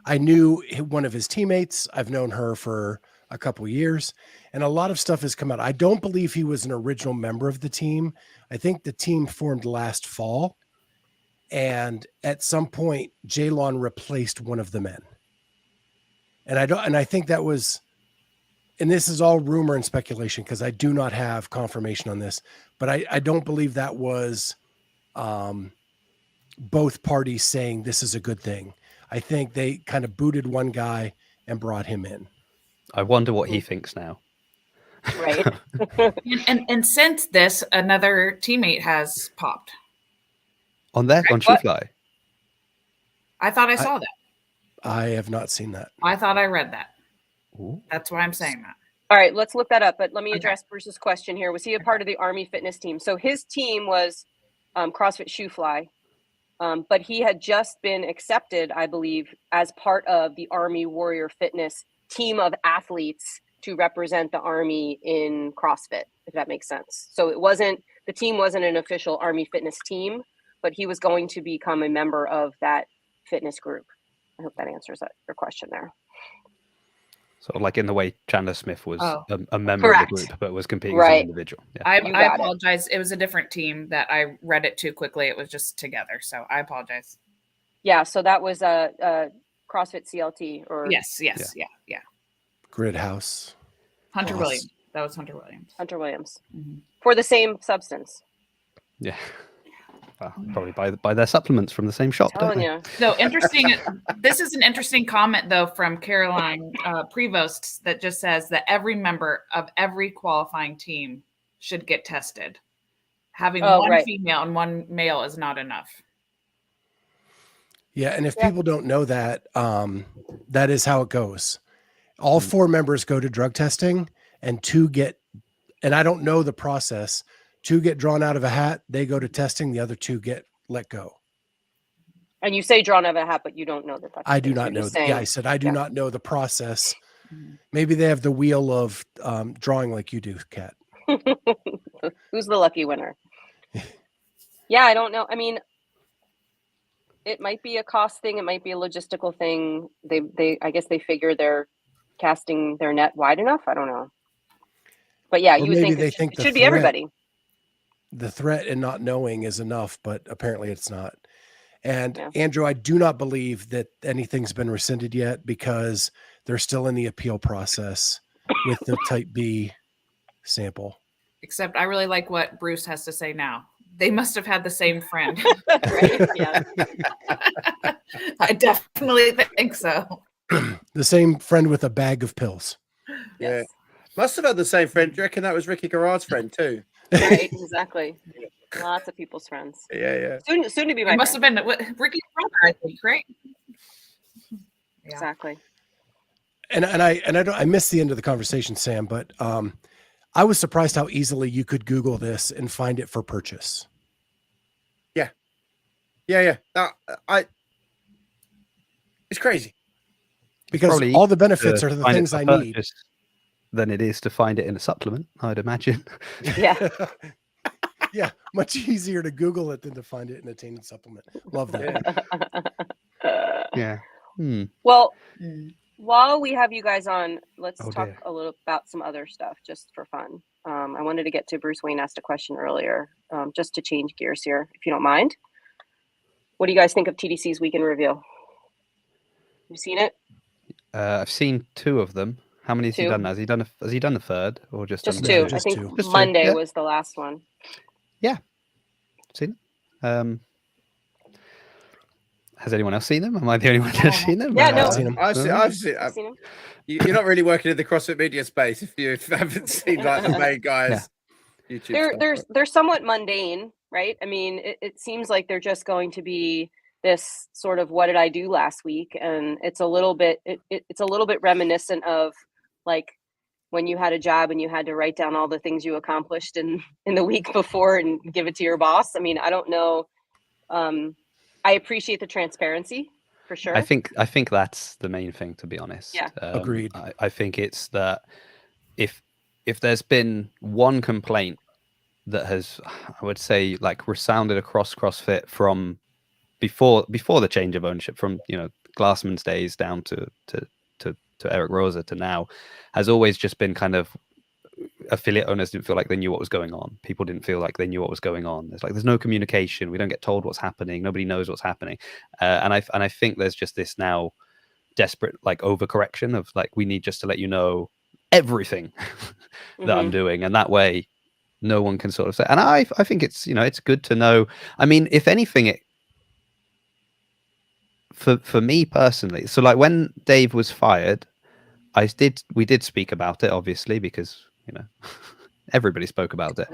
B: I knew one of his teammates. I've known her for a couple of years, and a lot of stuff has come out. I don't believe he was an original member of the team. I think the team formed last fall, and at some point, Jaylond replaced one of the men. And I think that was and this is all rumor and speculation because I do not have confirmation on this, but I don't believe that was both parties saying this is a good thing. I think they kind of booted one guy and brought him in.
E: I wonder what he thinks now.
A: Right.
C: and since this, another teammate has popped.
E: On Shoofly.
C: I thought I saw that.
B: I have not seen that.
C: I thought I read that.
E: Ooh.
C: That's why I'm saying that.
A: All right, let's look that up. But let me address Bruce's question here. Was he a part of the Army fitness team? So his team was CrossFit Shoofly, but he had just been accepted, I believe, as part of the Army Warrior Fitness team of athletes to represent the Army in CrossFit, if that makes sense. So the team wasn't an official Army fitness team, but he was going to become a member of that fitness group. I hope that answers your question there.
E: Sort of like in the way Chandler Smith was a member
A: Correct.
E: of the group, but was competing as an individual. Yeah.
C: I apologize. It was a different team that I read it too quickly. It was just together. So I apologize.
A: Yeah. So that was a CrossFit CLT or
C: yes. Yeah.
B: Grid House.
C: Hunter Williams. That was Hunter Williams.
A: Hunter Williams. Mm-hmm. For the same substance.
E: Yeah. Well, probably by their supplements from the same shop. Don't they?
C: So interesting. This is an interesting comment though from Caroline Prevost that just says that every member of every qualifying team should get tested. Having one female and one male is not enough.
B: Yeah, and if people don't know that, that is how it goes. All 4 members go to drug testing, and 2 get, and I don't know the process. 2 get drawn out of a hat. They go to testing. The other 2 get let go.
A: And you say drawn out of a hat, but you don't know that.
B: I do not know. Yeah, I said I do not know the process. Maybe they have the wheel of drawing like you do, Kat.
A: Who's the lucky winner? Yeah, I don't know. I mean, it might be a cost thing. It might be a logistical thing. I guess they figure they're casting their net wide enough. I don't know. But yeah, you would think it should be everybody.
B: The threat in not knowing is enough, but apparently it's not. And Andrew, I do not believe that anything's been rescinded yet because they're still in the appeal process with the type B sample.
C: Except I really like what Bruce has to say now. They must have had the same friend.
A: Right? Yeah.
C: I definitely think so.
B: The same friend with a bag of pills.
D: Yes. Yeah. Must have had the same friend. Do you reckon that was Ricky Garard's friend too?
A: Right, exactly. Lots of people's friends.
D: Yeah.
A: Soon to be my.
C: It must have been Ricky's brother, I think, right?
A: Yeah. Exactly.
B: And I missed the end of the conversation, Sam, but I was surprised how easily you could Google this and find it for purchase.
D: Yeah. It's crazy
B: because
E: probably
B: all the benefits are the things I need.
E: Than it is to find it in a supplement, I'd imagine.
A: Yeah.
B: Yeah, much easier to Google it than to find it in a tainted supplement. Love that.
E: Yeah.
A: Well, while we have you guys on, let's talk a little about some other stuff just for fun. I wanted to get to Bruce Wayne asked a question earlier, just to change gears here, if you don't mind. What do you guys think of TDC's weekend review? You seen it?
E: I've seen 2 of them. How many has he done? Has he done a third or just
A: 2? I think Monday was the last one.
E: Yeah. Seen them. Has anyone else seen them? Am I the only one that's seen them?
A: Yeah, no.
D: I've seen them. You're not really working in the CrossFit media space if you haven't seen like the main guys. Yeah. YouTube
A: they're somewhat mundane, right? I mean, it seems like they're just going to be this sort of what did I do last week, and it's a little bit reminiscent of like when you had a job and you had to write down all the things you accomplished in the week before and give it to your boss. I mean, I don't know. I appreciate the transparency for sure.
E: I think that's the main thing, to be honest.
A: Yeah.
B: Agreed.
E: I think it's that if there's been one complaint that has, I would say, like resounded across CrossFit from before the change of ownership, from Glassman's days down to Eric Rosa to now, has always just been kind of affiliate owners didn't feel like they knew what was going on. People didn't feel like they knew what was going on. There's no communication. We don't get told what's happening. Nobody knows what's happening. And I think there's just this now desperate like overcorrection of like, we need just to let you know everything that I'm doing, and that way no one can sort of say. And I think it's, you know, it's good to know. I mean, if anything, it for me personally, so like when Dave was fired, we did speak about it, obviously, because, you know, everybody spoke about it.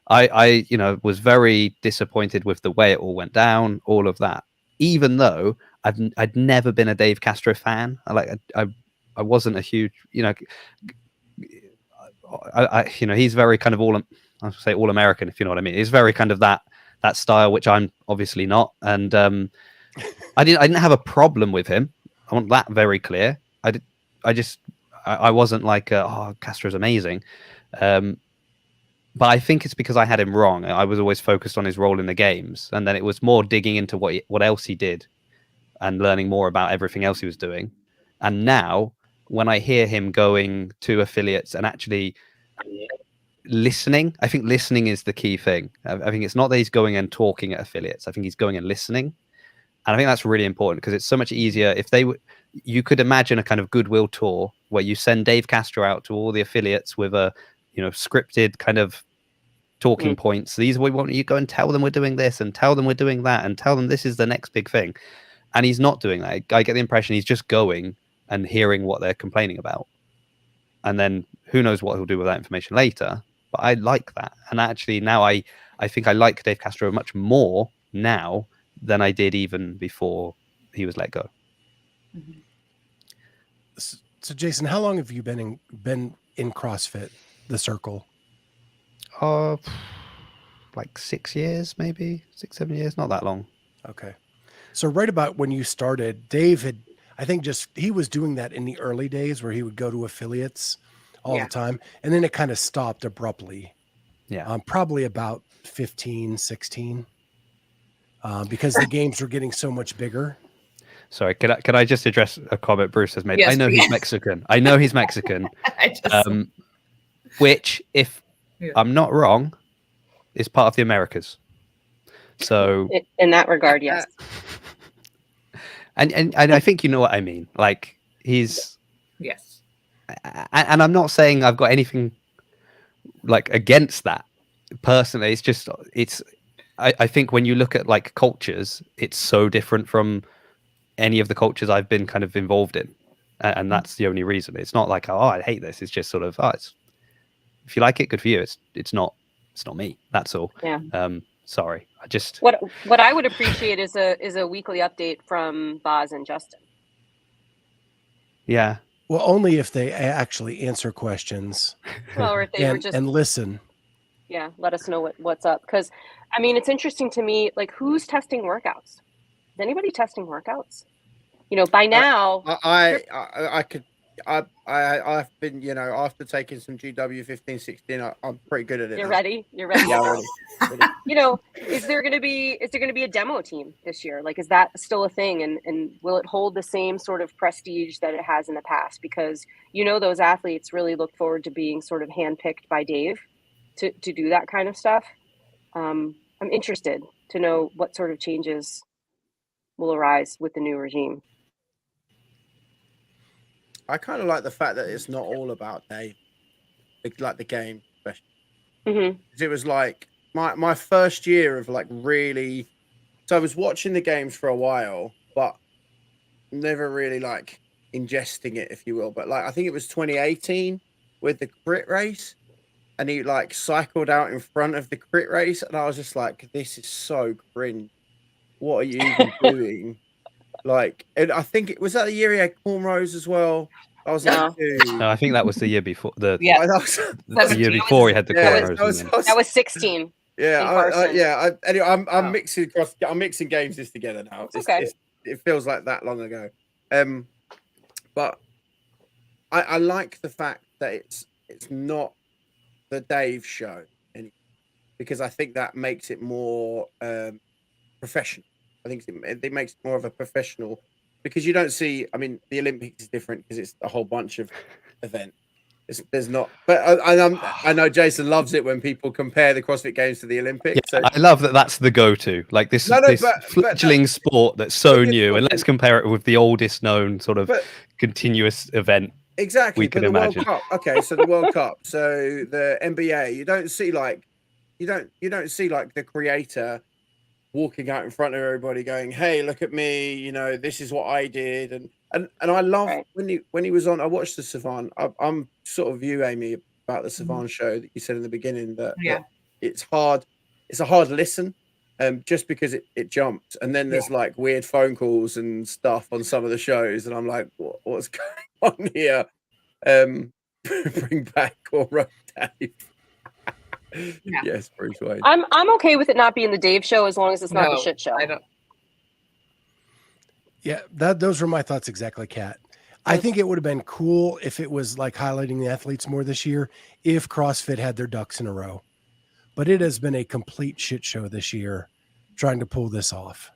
E: I you know, was very disappointed with the way it all went down, all of that, even though I'd never been a Dave Castro fan. I wasn't a huge, you know, you know, he's very kind of all American, if you know what I mean. He's very kind of that style, which I'm obviously not. And I didn't have a problem with him. I want that very clear. I wasn't like, oh, Castro's amazing. But I think it's because I had him wrong. I was always focused on his role in the games, and then it was more digging into what else he did and learning more about everything else he was doing. And now, when I hear him going to affiliates and actually listening, I think listening is the key thing. I think it's not that he's going and talking at affiliates. I think he's going and listening. And I think that's really important, because it's so much easier if you could imagine a kind of goodwill tour where you send Dave Castro out to all the affiliates with a, you know, scripted kind of talking points. These we want you go and tell them we're doing this, and tell them we're doing that, and tell them this is the next big thing. And he's not doing that. I get the impression he's just going and hearing what they're complaining about. And then who knows what he'll do with that information later. But I like that. And actually now I think I like Dave Castro much more now than I did even before he was let go.
B: So Jason, how long have you been in CrossFit, the circle?
E: Like 6 years, maybe 6-7 years, not that long.
B: Okay. So right about when you started, Dave had, I think he was doing that in the early days where he would go to affiliates all the time. And then it kind of stopped abruptly. Yeah. Probably about 15, 16. Because the games were getting so much bigger.
E: Sorry, can I just address a comment Bruce has made?
C: Yes,
E: I know he's Mexican. I know he's Mexican. Which, if I'm not wrong, is part of the Americas. So
A: in that regard, yes.
E: And I think you know what I mean. Like he's
C: yes.
E: And I'm not saying I've got anything like against that personally. It's just I think when you look at like cultures, it's so different from any of the cultures I've been kind of involved in, and that's the only reason. It's not like, oh, I hate this. It's just sort of, if you like it, good for you. It's not me. That's all. Yeah. Sorry. I just
A: what I would appreciate is a weekly update from Boz and Justin.
E: Yeah.
B: Well, only if they actually answer questions.
A: Well, or if they were just
B: and listen.
A: Yeah, let us know what's up. Because I mean, it's interesting to me, like who's testing workouts? Is anybody testing workouts? You know, by now
D: I've been, you know, after taking some GW 15, 16, I'm pretty good at it.
A: You're ready? You're ready?
D: Yeah, ready.
A: You know, is there gonna be a demo team this year? Like, is that still a thing? And will it hold the same sort of prestige that it has in the past? Because, you know, those athletes really look forward to being sort of handpicked by Dave to do that kind of stuff. I'm interested to know what sort of changes will arise with the new regime.
D: I kind of like the fact that it's not all about Dave, like the game, especially. It was like my first year of like really. So I was watching the games for a while, but never really like ingesting it, if you will. But like I think it was 2018 with the crit race, and he like cycled out in front of the crit race, and I was just like, "This is so cringe. What are you even doing?" Like, and I think it was that the year he had cornrows as well. I was like, dude.
E: No, I think that was the year before. The
D: year
E: before he had the cornrows.
A: That was 16.
D: Yeah, anyway, I'm mixing games this together now. It feels like that long ago. But I like the fact that it's not the Dave show anymore, because I think that makes it more professional. I think it makes it more of a professional, because you don't see. I mean, the Olympics is different because it's a whole bunch of events. There's not, but I know Jason loves it when people compare the CrossFit Games to the Olympics.
E: Yeah, so. I love that that's the go-to. Like this fledgling sport that's so new, and let's compare it with the oldest known sort of continuous event
D: Exactly,
E: we
D: but
E: could
D: the World
E: imagine.
D: Cup. Okay, so the World Cup. So the NBA. You don't see like the creator walking out in front of everybody going, "Hey, look at me! You know, this is what I did." And I love
A: Right.
D: when he was on. I watched the Savant. I'm sort of you, Amy, about the
C: Mhm.
D: Savant show that you said in the beginning that
C: Yeah.
D: it's hard. It's a hard listen, just because it jumped, and then there's like weird phone calls and stuff on some of the shows, and I'm like, what's going on here? Bring back or Dave.
C: Yeah.
D: Yes, Bruce Wayne.
A: I'm okay with it not being the Dave show as long as it's not the
C: No,
A: shit show.
C: I don't.
B: Yeah, those were my thoughts exactly, Kat. I think it would have been cool if it was like highlighting the athletes more this year, if CrossFit had their ducks in a row. But it has been a complete shit show this year trying to pull this off.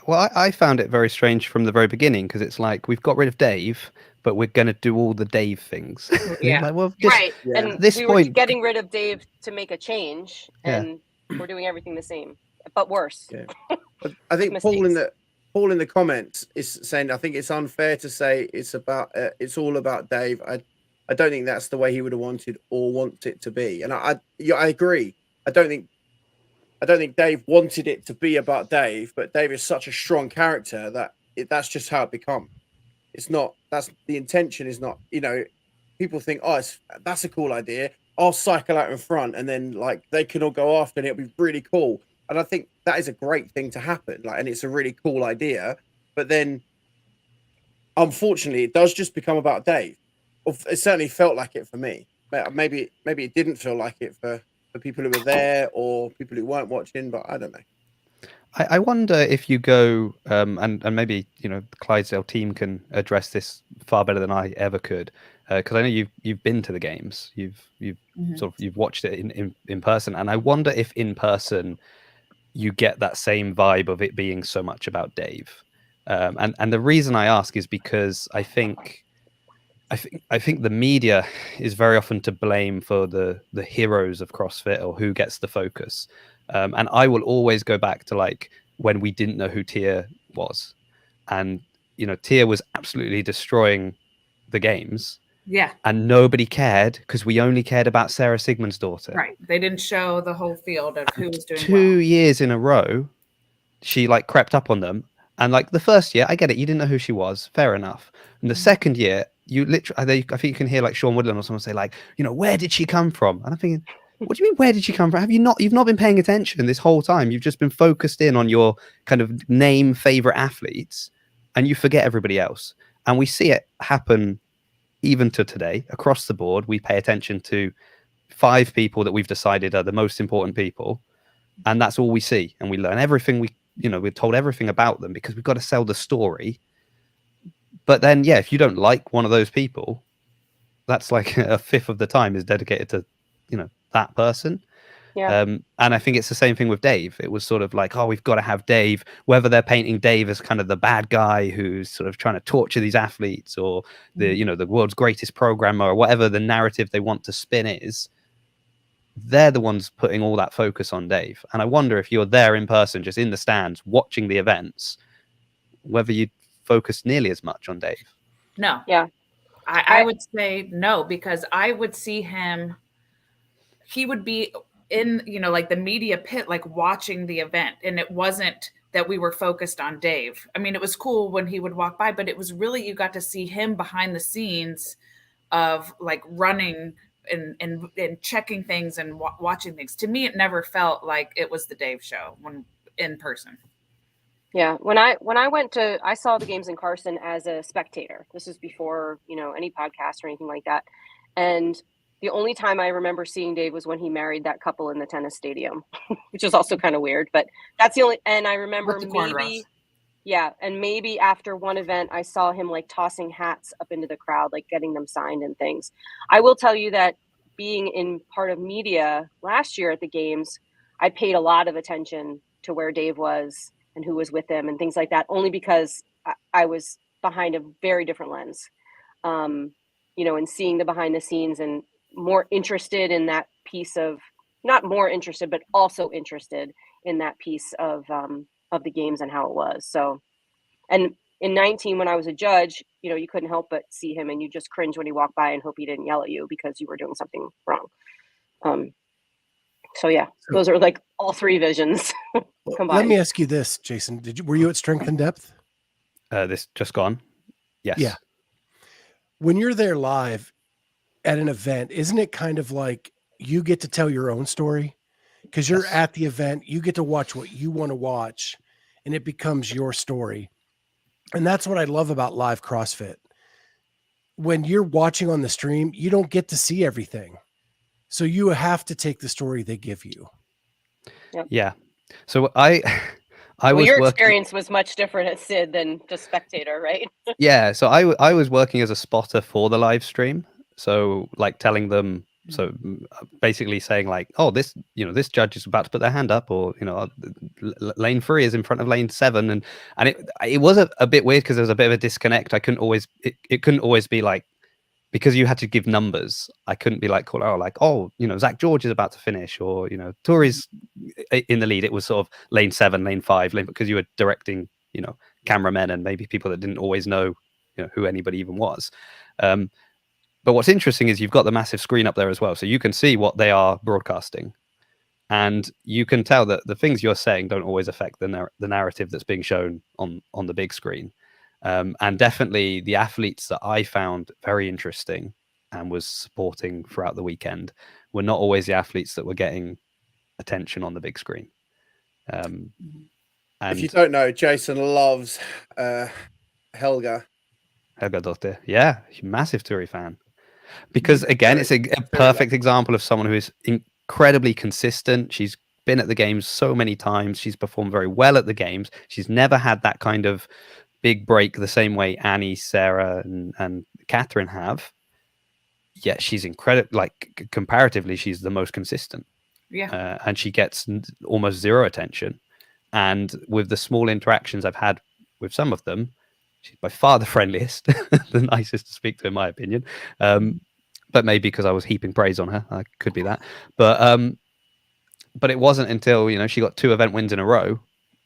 E: Well, I found it very strange from the very beginning because it's like we've got rid of Dave, but we're going to do all the Dave things.
C: Yeah.
E: Like, well, just
A: Right.
D: Yeah.
A: And
E: at this
A: we were
E: point,
A: getting rid of Dave to make a change,
E: Yeah.
A: and we're doing everything the same, but worse.
D: Yeah. But I think
A: Mistakes.
D: Paul in the comments is saying I think it's unfair to say it's it's all about Dave. I don't think that's the way he would have wanted or wants it to be. And I agree. I don't think Dave wanted it to be about Dave, but Dave is such a strong character that that's just how it becomes. It's not. That's the intention. Is not. You know, people think, oh, that's a cool idea. I'll cycle out in front, and then like they can all go after, and it'll be really cool. And I think that is a great thing to happen. Like, and it's a really cool idea. But then, unfortunately, it does just become about Dave. It certainly felt like it for me. Maybe it didn't feel like it for people who were there or people who weren't watching. But I don't know.
E: I wonder if you go and maybe the Clydesdale team can address this far better than I ever could, because I know you've been to the games, you've sort of you've watched it in person, and I wonder if in person you get that same vibe of it being so much about Dave, and the reason I ask is because I think the media is very often to blame for the heroes of CrossFit or who gets the focus. And I will always go back to like when we didn't know who Tia was. And, Tia was absolutely destroying the games.
C: Yeah.
E: And nobody cared because we only cared about Sarah Sigmund's daughter.
C: Right. They didn't show the whole field of who was doing
E: 2 years in a row, she like crept up on them. And like the first year, I get it. You didn't know who she was. Fair enough. And the second year, you literally, I think you can hear like Sean Woodland or someone say like, where did she come from? And I'm thinking, what do you mean, where did she come from? You've not been paying attention this whole time. You've just been focused in on your kind of name favorite athletes and you forget everybody else. And we see it happen even to today across the board. We pay attention to 5 people that we've decided are the most important people. And that's all we see. And we learn everything we're told everything about them because we've got to sell the story. But then, yeah, if you don't like one of those people, that's like a fifth of the time is dedicated to, that person.
A: Yeah.
E: And I think it's the same thing with Dave. It was sort of like, oh, we've got to have Dave, whether they're painting Dave as kind of the bad guy who's sort of trying to torture these athletes or the world's greatest programmer or whatever the narrative they want to spin is. They're the ones putting all that focus on Dave. And I wonder if you're there in person, just in the stands, watching the events, whether you'd focus nearly as much on Dave.
C: No.
A: Yeah.
C: I would say no, because I would see him, he would be in, like the media pit, like watching the event. And it wasn't that we were focused on Dave. I mean, it was cool when he would walk by, but it was really, you got to see him behind the scenes of like running and checking things and watching things. To me, it never felt like it was the Dave show when in person.
A: Yeah. When I saw the games in Carson as a spectator. This was before, any podcast or anything like that. And the only time I remember seeing Dave was when he married that couple in the tennis stadium, which is also kind of weird, but that's the only, and I remember maybe after one event, I saw him like tossing hats up into the crowd, like getting them signed and things. I will tell you that being in part of media last year at the games, I paid a lot of attention to where Dave was and who was with him and things like that, only because I was behind a very different lens, and seeing the behind the scenes and more interested in that piece of, not more interested, but also interested in that piece of the games and how it was. So, and in 19, when I was a judge, you know, you couldn't help but see him, and you just cringe when he walked by and hope he didn't yell at you because you were doing something wrong. So yeah, those are like all three visions combined.
B: Let me ask you this, Jason. Were you at Strength and Depth?
E: This just gone. Yes.
B: Yeah. When you're there live at an event, isn't it kind of like you get to tell your own story? Because you're at the event, you get to watch what you want to watch, and it becomes your story. And that's what I love about live CrossFit. When you're watching on the stream, you don't get to see everything. So you have to take the story they give you.
A: Yep.
E: Yeah. So I
A: well,
E: was
A: your
E: working...
A: experience was much different at Sid than just spectator, right?
E: Yeah. So I was working as a spotter for the live stream. So like telling them, so basically saying like, oh, this judge is about to put their hand up, or, lane 3 is in front of lane 7. And it was a bit weird because there was a bit of a disconnect. I couldn't always, it couldn't always be like, because you had to give numbers. I couldn't be like, Zach George is about to finish, or, Tori's in the lead. It was sort of lane 7, lane 5, because you were directing, cameramen and maybe people that didn't always know, who anybody even was. But what's interesting is you've got the massive screen up there as well. So you can see what they are broadcasting. And you can tell that the things you're saying don't always affect the narrative that's being shown on the big screen. And definitely the athletes that I found very interesting and was supporting throughout the weekend were not always the athletes that were getting attention on the big screen. And
D: if you don't know, Jason loves Helga
E: Dotter. Yeah, massive Turi fan. Because again, it's a perfect example of someone who is incredibly consistent. She's been at the games so many times. She's performed very well at the games. She's never had that kind of big break the same way Annie, Sarah, and Catherine have. Yet she's incredible. Like comparatively, she's the most consistent.
C: Yeah.
E: And she gets almost zero attention. And with the small interactions I've had with some of them, she's by far the friendliest, the nicest to speak to, in my opinion. But maybe because I was heaping praise on her, I could be that. But it wasn't until she got 2 event wins in a row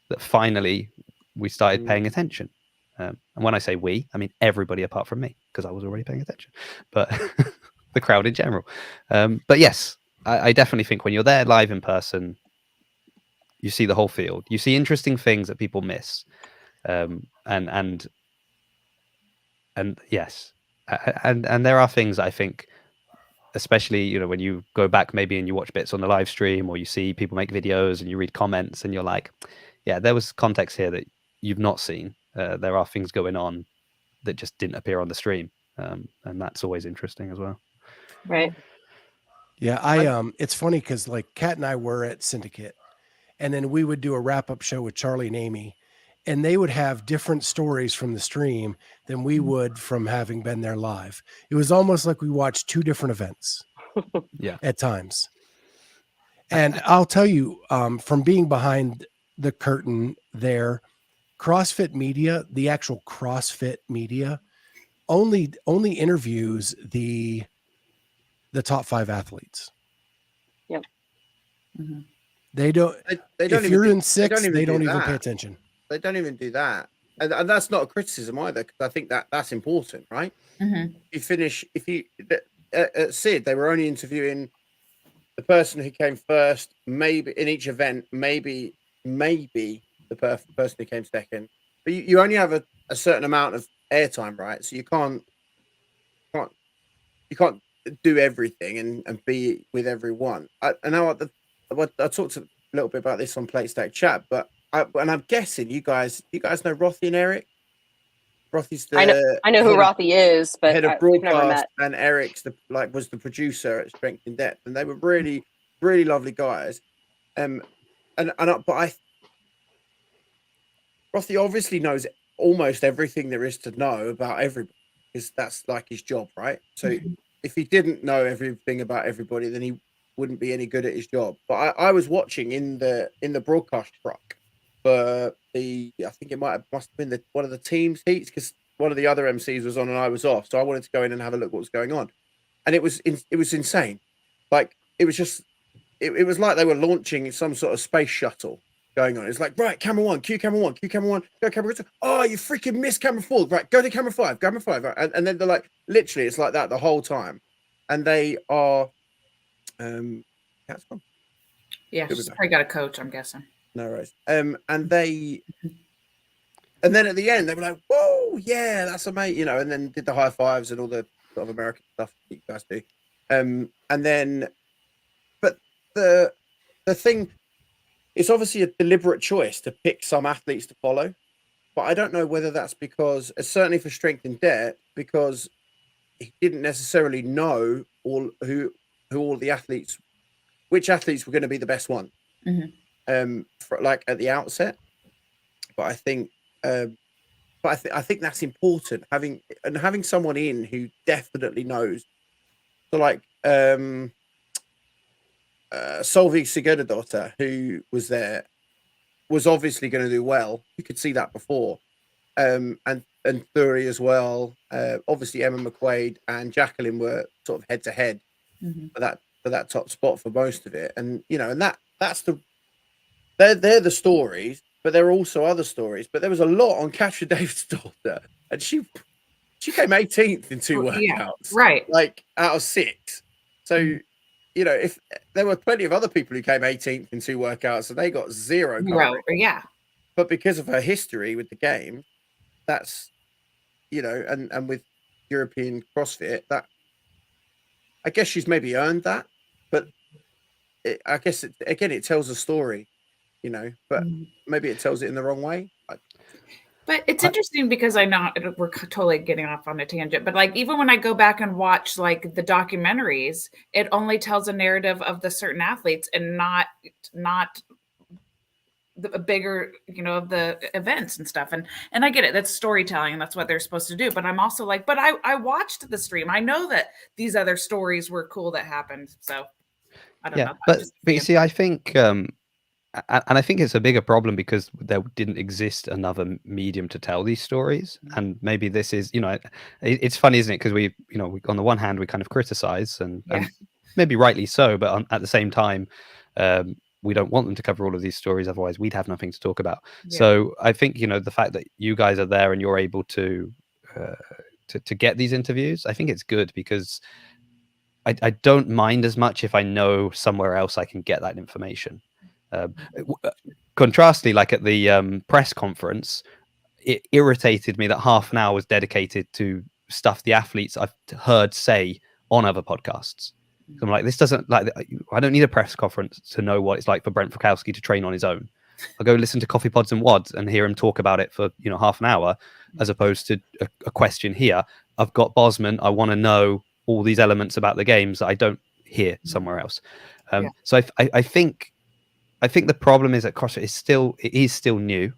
E: that finally we started paying attention. And when I say we, I mean everybody apart from me, because I was already paying attention. But the crowd in general. But yes, I definitely think when you're there live in person, you see the whole field. You see interesting things that people miss. And yes, and there are things I think, especially when you go back maybe and you watch bits on the live stream, or you see people make videos and you read comments and you're like, yeah, there was context here that you've not seen. There are things going on that just didn't appear on the stream, and that's always interesting as well.
A: Right.
B: Yeah, it's funny because like Kat and I were at Syndicate, and then we would do a wrap-up show with Charlie and Amy, and they would have different stories from the stream than we would from having been there live. It was almost like we watched 2 different events.
E: Yeah,
B: at times. And I'll tell you, from being behind the curtain there, CrossFit media, the actual CrossFit media, only interviews the top 5 athletes.
A: Yep.
C: Mm-hmm.
B: They don't.
D: They don't
B: if you're
D: even,
B: in 6, they don't even
D: that.
B: pay attention.
D: They don't even do that, and that's not a criticism either, because I think that's important, right?
C: Mm-hmm.
D: At Sid, they were only interviewing the person who came first, maybe in each event, maybe the person who came second, but you only have a certain amount of airtime, right? So you can't do everything and be with everyone. I know I talked a little bit about this on Plate Stack Chat, but I'm guessing you guys know Rothy and Eric. Rothy's
A: I know who Rothy is, but
D: head of
A: we've never
D: broadcast,
A: met.
D: and Eric's was the producer at Strength in Depth, and they were really, really lovely guys. Rothy obviously knows almost everything there is to know about everybody, because that's like his job, right? So if he didn't know everything about everybody, then he wouldn't be any good at his job. But I was watching in the broadcast truck for I think it must have been one of the team's heats, because one of the other MCs was on and I was off, so I wanted to go in and have a look what was going on, and it was insane. Like it was like they were launching some sort of space shuttle going on. It's like, right, camera 1, cue camera 1, cue camera 1, go camera 2. Oh, you freaking missed camera 4. Right, go to camera 5, camera 5. Right? And then they're like, literally, it's like that the whole time. And they are,
C: yeah, she's probably got a coach, I'm guessing.
D: No worries. And then at the end, they were like, whoa, yeah, that's amazing, you know, and then did the high fives and all the sort of American stuff that you guys do. And then, but the thing, it's obviously a deliberate choice to pick some athletes to follow, but I don't know whether that's because, certainly for strength and depth, because he didn't necessarily know who all the athletes, which athletes were going to be the best one, for, like at the outset. But I think, I think that's important, having someone in who definitely knows. So like Solveig Sigurdardóttir, who was there, was obviously going to do well. You could see that before. And Thury as well. Obviously Emma McQuaid and Jacqueline were sort of head to head for that top spot for most of it. And you know, and that's they're the stories, but there are also other stories. But there was a lot on Castro David's daughter, and she came 18th in 2 workouts,
C: right?
D: Like out of 6. So, you know, if there were plenty of other people who came 18th in 2 workouts and they got 0 coverage.
C: Yeah.
D: But because of her history with the game, that's, you know, and with European CrossFit, that I guess she's maybe earned that. But I guess it tells a story, you know, but maybe it tells it in the wrong way.
C: But it's interesting because I know we're totally getting off on a tangent, but like even when I go back and watch like the documentaries, it only tells a narrative of the certain athletes and not the bigger, you know, of the events and stuff. And I get it. That's storytelling and that's what they're supposed to do. But I'm also like, but I watched the stream. I know that these other stories were cool that happened. So I don't know.
E: But you see, I think, and I think it's a bigger problem because there didn't exist another medium to tell these stories. And maybe this is, you know, it's funny, isn't it? Because we, you know, on the one hand, we kind of criticize and maybe rightly so, but at the same time, we don't want them to cover all of these stories. Otherwise we'd have nothing to talk about. Yeah. So I think, you know, the fact that you guys are there and you're able to get these interviews, I think it's good because I don't mind as much if I know somewhere else I can get that information. Contrastly, like at the press conference, it irritated me that half an hour was dedicated to stuff the athletes I've heard say on other podcasts. So I'm like, this doesn't, like, I don't need a press conference to know what it's like for Brent Frykowski to train on his own. I'll go listen to Coffee Pods and Wads and hear him talk about it for, you know, half an hour, as opposed to a question here. I've got Bosman. I want to know all these elements about the games that I don't hear somewhere else. So I think the problem is that CrossFit is still new,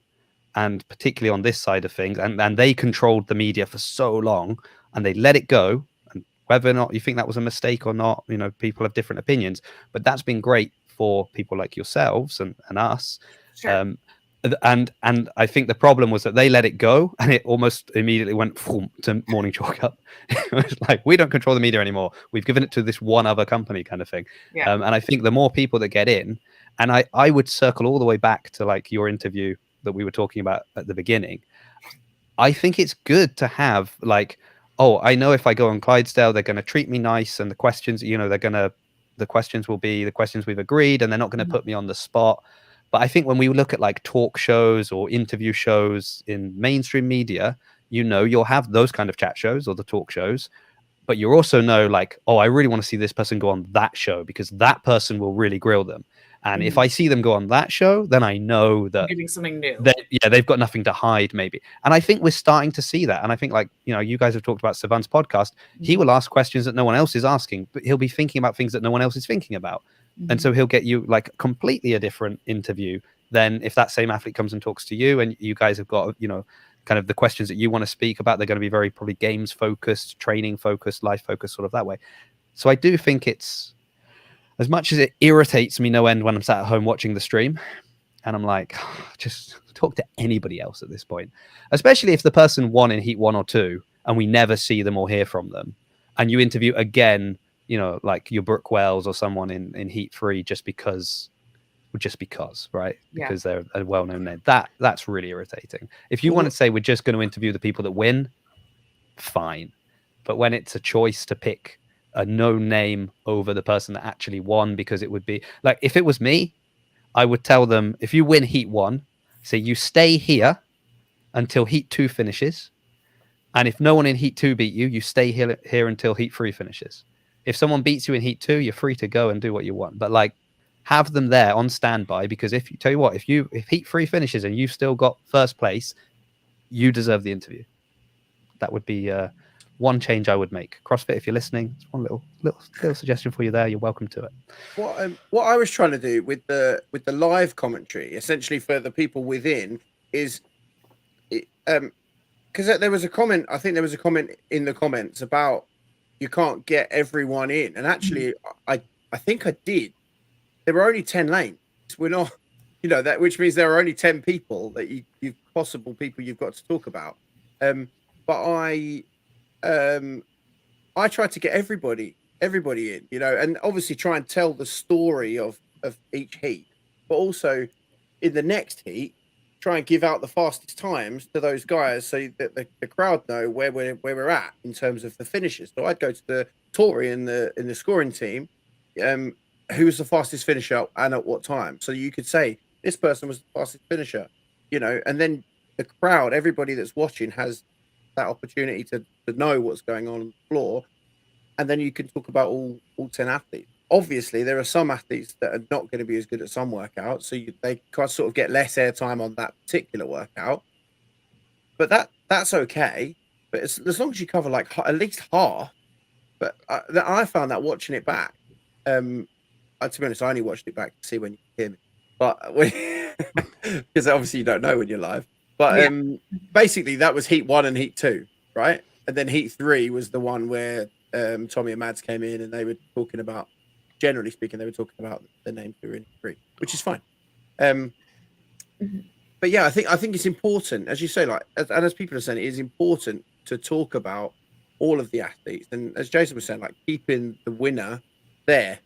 E: and particularly on this side of things, and they controlled the media for so long and they let it go. And whether or not you think that was a mistake or not, you know, people have different opinions, but that's been great for people like yourselves and us. Sure. And I think the problem was that they let it go and it almost immediately went to morning chalk up. It was like, we don't control the media anymore. We've given it to this one other company kind of thing. Yeah. And I think the more people that get in, and I would circle all the way back to like your interview that we were talking about at the beginning. I think it's good to have like, oh, I know if I go on Clydesdale, they're going to treat me nice. And the questions, you know, the questions will be the questions we've agreed, and they're not going to put me on the spot. But I think when we look at like talk shows or interview shows in mainstream media, you know, you'll have those kind of chat shows or the talk shows, but you also know like, oh, I really want to see this person go on that show because that person will really grill them. And if I see them go on that show, then I know that
C: getting something new.
E: They've got nothing to hide, maybe. And I think we're starting to see that. And I think, like, you know, you guys have talked about Savant's podcast. He will ask questions that no one else is asking, but he'll be thinking about things that no one else is thinking about. And so he'll get you like completely a different interview than if that same athlete comes and talks to you and you guys have got, you know, kind of the questions that you want to speak about. They're going to be very probably games focused, training focused, life focused, sort of that way. So I do think it's, as much as it irritates me no end when I'm sat at home watching the stream and I'm like, just talk to anybody else at this point, especially if the person won in heat 1 or 2 and we never see them or hear from them, and you interview again, you know, like your Brooke Wells or someone in heat 3 just because just because, right?
C: Yeah.
E: Because they're a well-known name. That's really irritating. If you want to say we're just going to interview the people that win, fine. But when it's a choice to pick a known name over the person that actually won, because it would be like, if it was me, I would tell them, if you win heat 1, say you stay here until heat 2 finishes. And if no one in heat 2 beat you, you stay here until heat 3 finishes. If someone beats you in heat 2, you're free to go and do what you want. But like, have them there on standby, because if heat 3 finishes and you've still got first place, you deserve the interview. That would be one change I would make. CrossFit, if you're listening, it's one little suggestion for you there. You're welcome to it.
D: What I was trying to do with the live commentary, essentially for the people within, is because there was a comment. I think there was a comment in the comments about you can't get everyone in, and actually, I think I did. There were only 10 lanes. We're not, that, which means there are only 10 people that you've got to talk about. But I tried to get everybody in, and obviously try and tell the story of each heat, but also in the next heat, try and give out the fastest times to those guys so that the crowd know where we're at in terms of the finishes. So I'd go to the Tory in the scoring team, who was the fastest finisher and at what time. So you could say this person was the fastest finisher, and then the crowd, everybody that's watching, has that opportunity to know what's going on the floor, and then you can talk about all 10 athletes. Obviously, there are some athletes that are not going to be as good at some workouts, so they kind of sort of get less airtime on that particular workout. But that's okay. But as long as you cover like at least half. But I found that watching it back, to be honest, I only watched it back to see when you hear me, but because obviously you don't know when you're live. But basically, that was heat 1 and heat 2, right? And then heat 3 was the one where Tommy and Mads came in, and they were talking about, generally speaking, they were talking about the names who were in 3, which is fine. But yeah, I think it's important, as you say, like, and as people are saying, it is important to talk about all of the athletes, and as Jason was saying, like, keeping the winner there,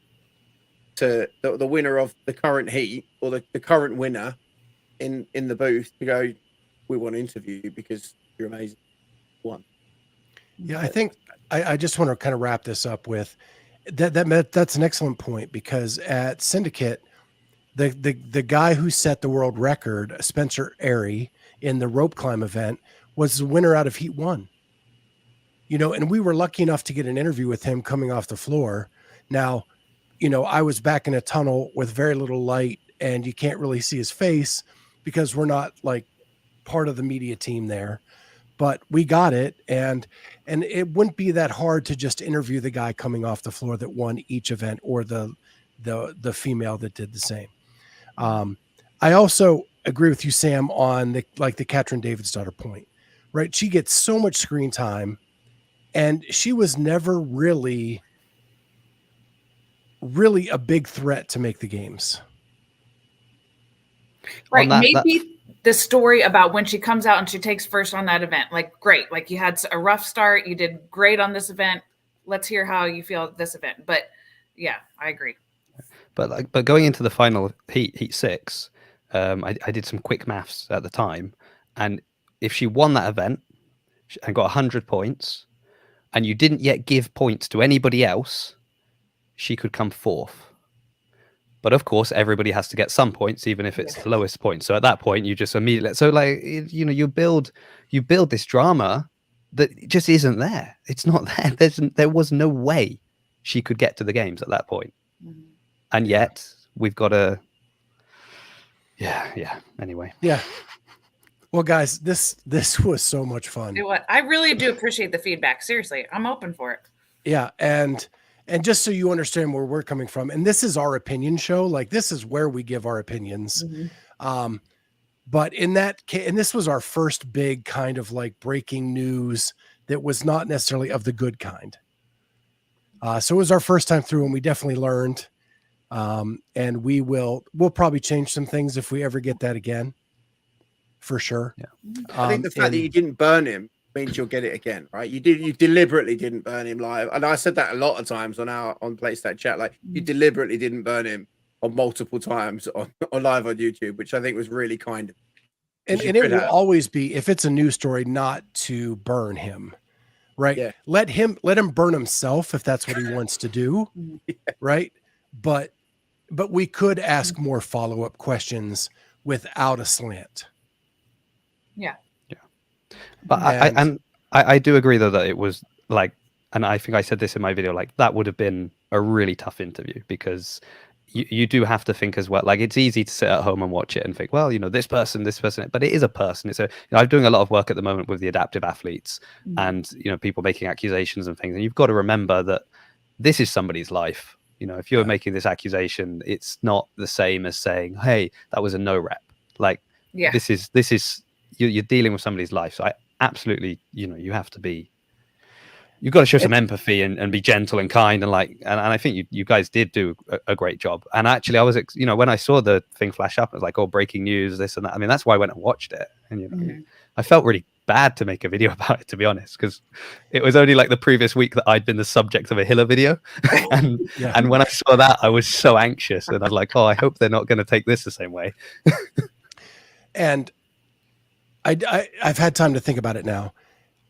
D: to the winner of the current heat, or the current winner in the booth, to go, we want to interview you because you're amazing. One.
B: Yeah, I think I just want to kind of wrap this up with that's an excellent point, because at Syndicate, the guy who set the world record, Spencer Airy, in the rope climb event, was the winner out of heat 1. And we were lucky enough to get an interview with him coming off the floor. Now, I was back in a tunnel with very little light, and you can't really see his face because we're not like part of the media team there, but we got it. And it wouldn't be that hard to just interview the guy coming off the floor that won each event, or the female that did the same. I also agree with you, Sam, on the Katrin Davidsdottir point, right? She gets so much screen time, and she was never really a big threat to make the games.
C: Right. Maybe the story about when she comes out and she takes first on that event, like, great, like, you had a rough start, you did great on this event. Let's hear how you feel at this event. But yeah, I agree.
E: But going into the final heat 6, I did some quick maths at the time, and if she won that event and got 100 points, and you didn't yet give points to anybody else, she could come 4th. But of course, everybody has to get some points, even if it's the lowest point. So at that point, you just immediately, so like, you build this drama that just isn't there. It's not there. There was no way she could get to the games at that point. And yet we've got a, anyway.
B: Yeah. Well, guys, this was so much fun.
C: I really do appreciate the feedback. Seriously, I'm open for it.
B: Yeah. And just so you understand where we're coming from, and this is our opinion show, like, this is where we give our opinions. But in that case, and this was our first big kind of like breaking news that was not necessarily of the good kind. So it was our first time through, and we definitely learned. And we'll probably change some things if we ever get that again, for sure.
E: Yeah.
D: I think the fact that you didn't burn him means you'll get it again, right? You deliberately didn't burn him live, and I said that a lot of times on PlayStat chat. Like, you deliberately didn't burn him on multiple times on live on YouTube, which I think was really kind of.
B: And it will always be, if it's a news story, not to burn him, right?
D: Yeah.
B: Let him burn himself if that's what he wants to do, right? But we could ask more follow-up questions without a slant.
C: Yeah.
E: But I do agree though that it was like, and I think I said this in my video, like that would have been a really tough interview, because you do have to think as well. Like it's easy to sit at home and watch it and think, well, this person, but it is a person. It's I'm doing a lot of work at the moment with the adaptive athletes and, people making accusations and things. And you've got to remember that this is somebody's life. If you're making this accusation, it's not the same as saying, hey, that was a no rep. Like this is, you're dealing with somebody's life. So I absolutely, you've got to show some empathy and be gentle and kind and I think you guys did do a great job. And actually I was, when I saw the thing flash up, it was like, oh, breaking news, this and that. I mean, that's why I went and watched it. And, I felt really bad to make a video about it, to be honest, because it was only like the previous week that I'd been the subject of a Hiller video. And when I saw that, I was so anxious and I was like, oh, I hope they're not going to take this the same way.
B: And I've had time to think about it now.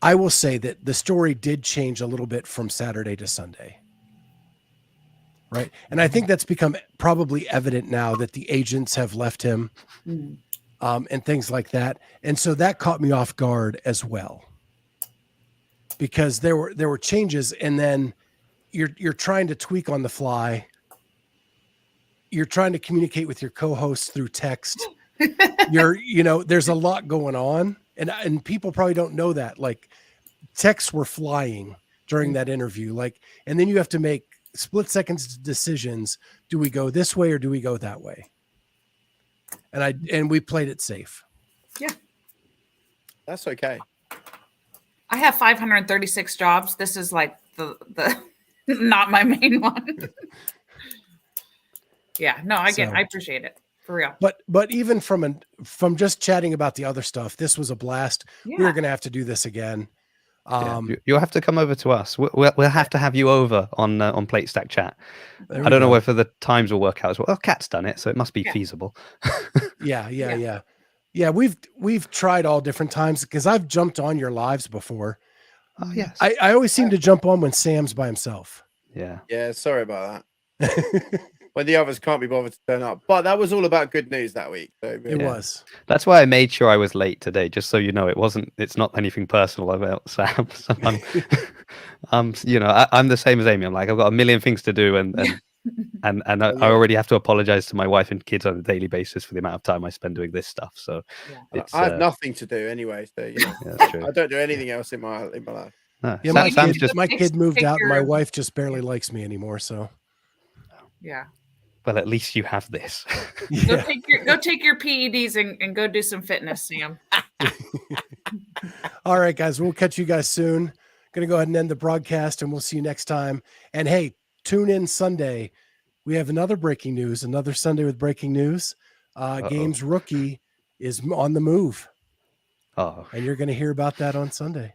B: I will say that the story did change a little bit from Saturday to Sunday. Right. And I think that's become probably evident now that the agents have left him and things like that. And so that caught me off guard as well, because there were changes, and then you're trying to tweak on the fly. You're trying to communicate with your co-hosts through text. There's a lot going on. And people probably don't know that, like texts were flying during that interview, and then you have to make split seconds decisions. Do we go this way or do we go that way? And we played it safe.
C: Yeah.
D: That's okay.
C: I have 536 jobs. This is like the not my main one. Yeah, no, I appreciate it. For real.
B: But even from just chatting about the other stuff, this was a blast. Yeah. We're going to have to do this again.
E: You'll have to come over to us. We'll have to have you over on Plate Stack Chat. I don't know whether the times will work out as well. Oh, Kat's done it, so it must be feasible.
B: Yeah. We've tried all different times, because I've jumped on your lives before.
E: Oh yes.
B: I always seem to jump on when Sam's by himself.
D: Yeah. Sorry about that. When the others can't be bothered to turn up. But that was all about good news that week. So,
B: it was.
E: That's why I made sure I was late today, just so you know, it's not anything personal about Sam. So I'm the same as Amy. I'm like, I've got a million things to do, and I already have to apologize to my wife and kids on a daily basis for the amount of time I spend doing this stuff. So
D: I have nothing to do anyway. So I don't do anything else in my life.
B: Yeah, my kid moved out, and my wife just barely likes me anymore. So
C: yeah.
E: Well, at least you have this.
C: Go take your PEDs and go do some fitness, Sam.
B: All right, guys. We'll catch you guys soon. Going to go ahead and end the broadcast, and we'll see you next time. And hey, tune in Sunday. We have another Sunday with breaking news. Games rookie is on the move.
E: Oh,
B: and you're going to hear about that on Sunday.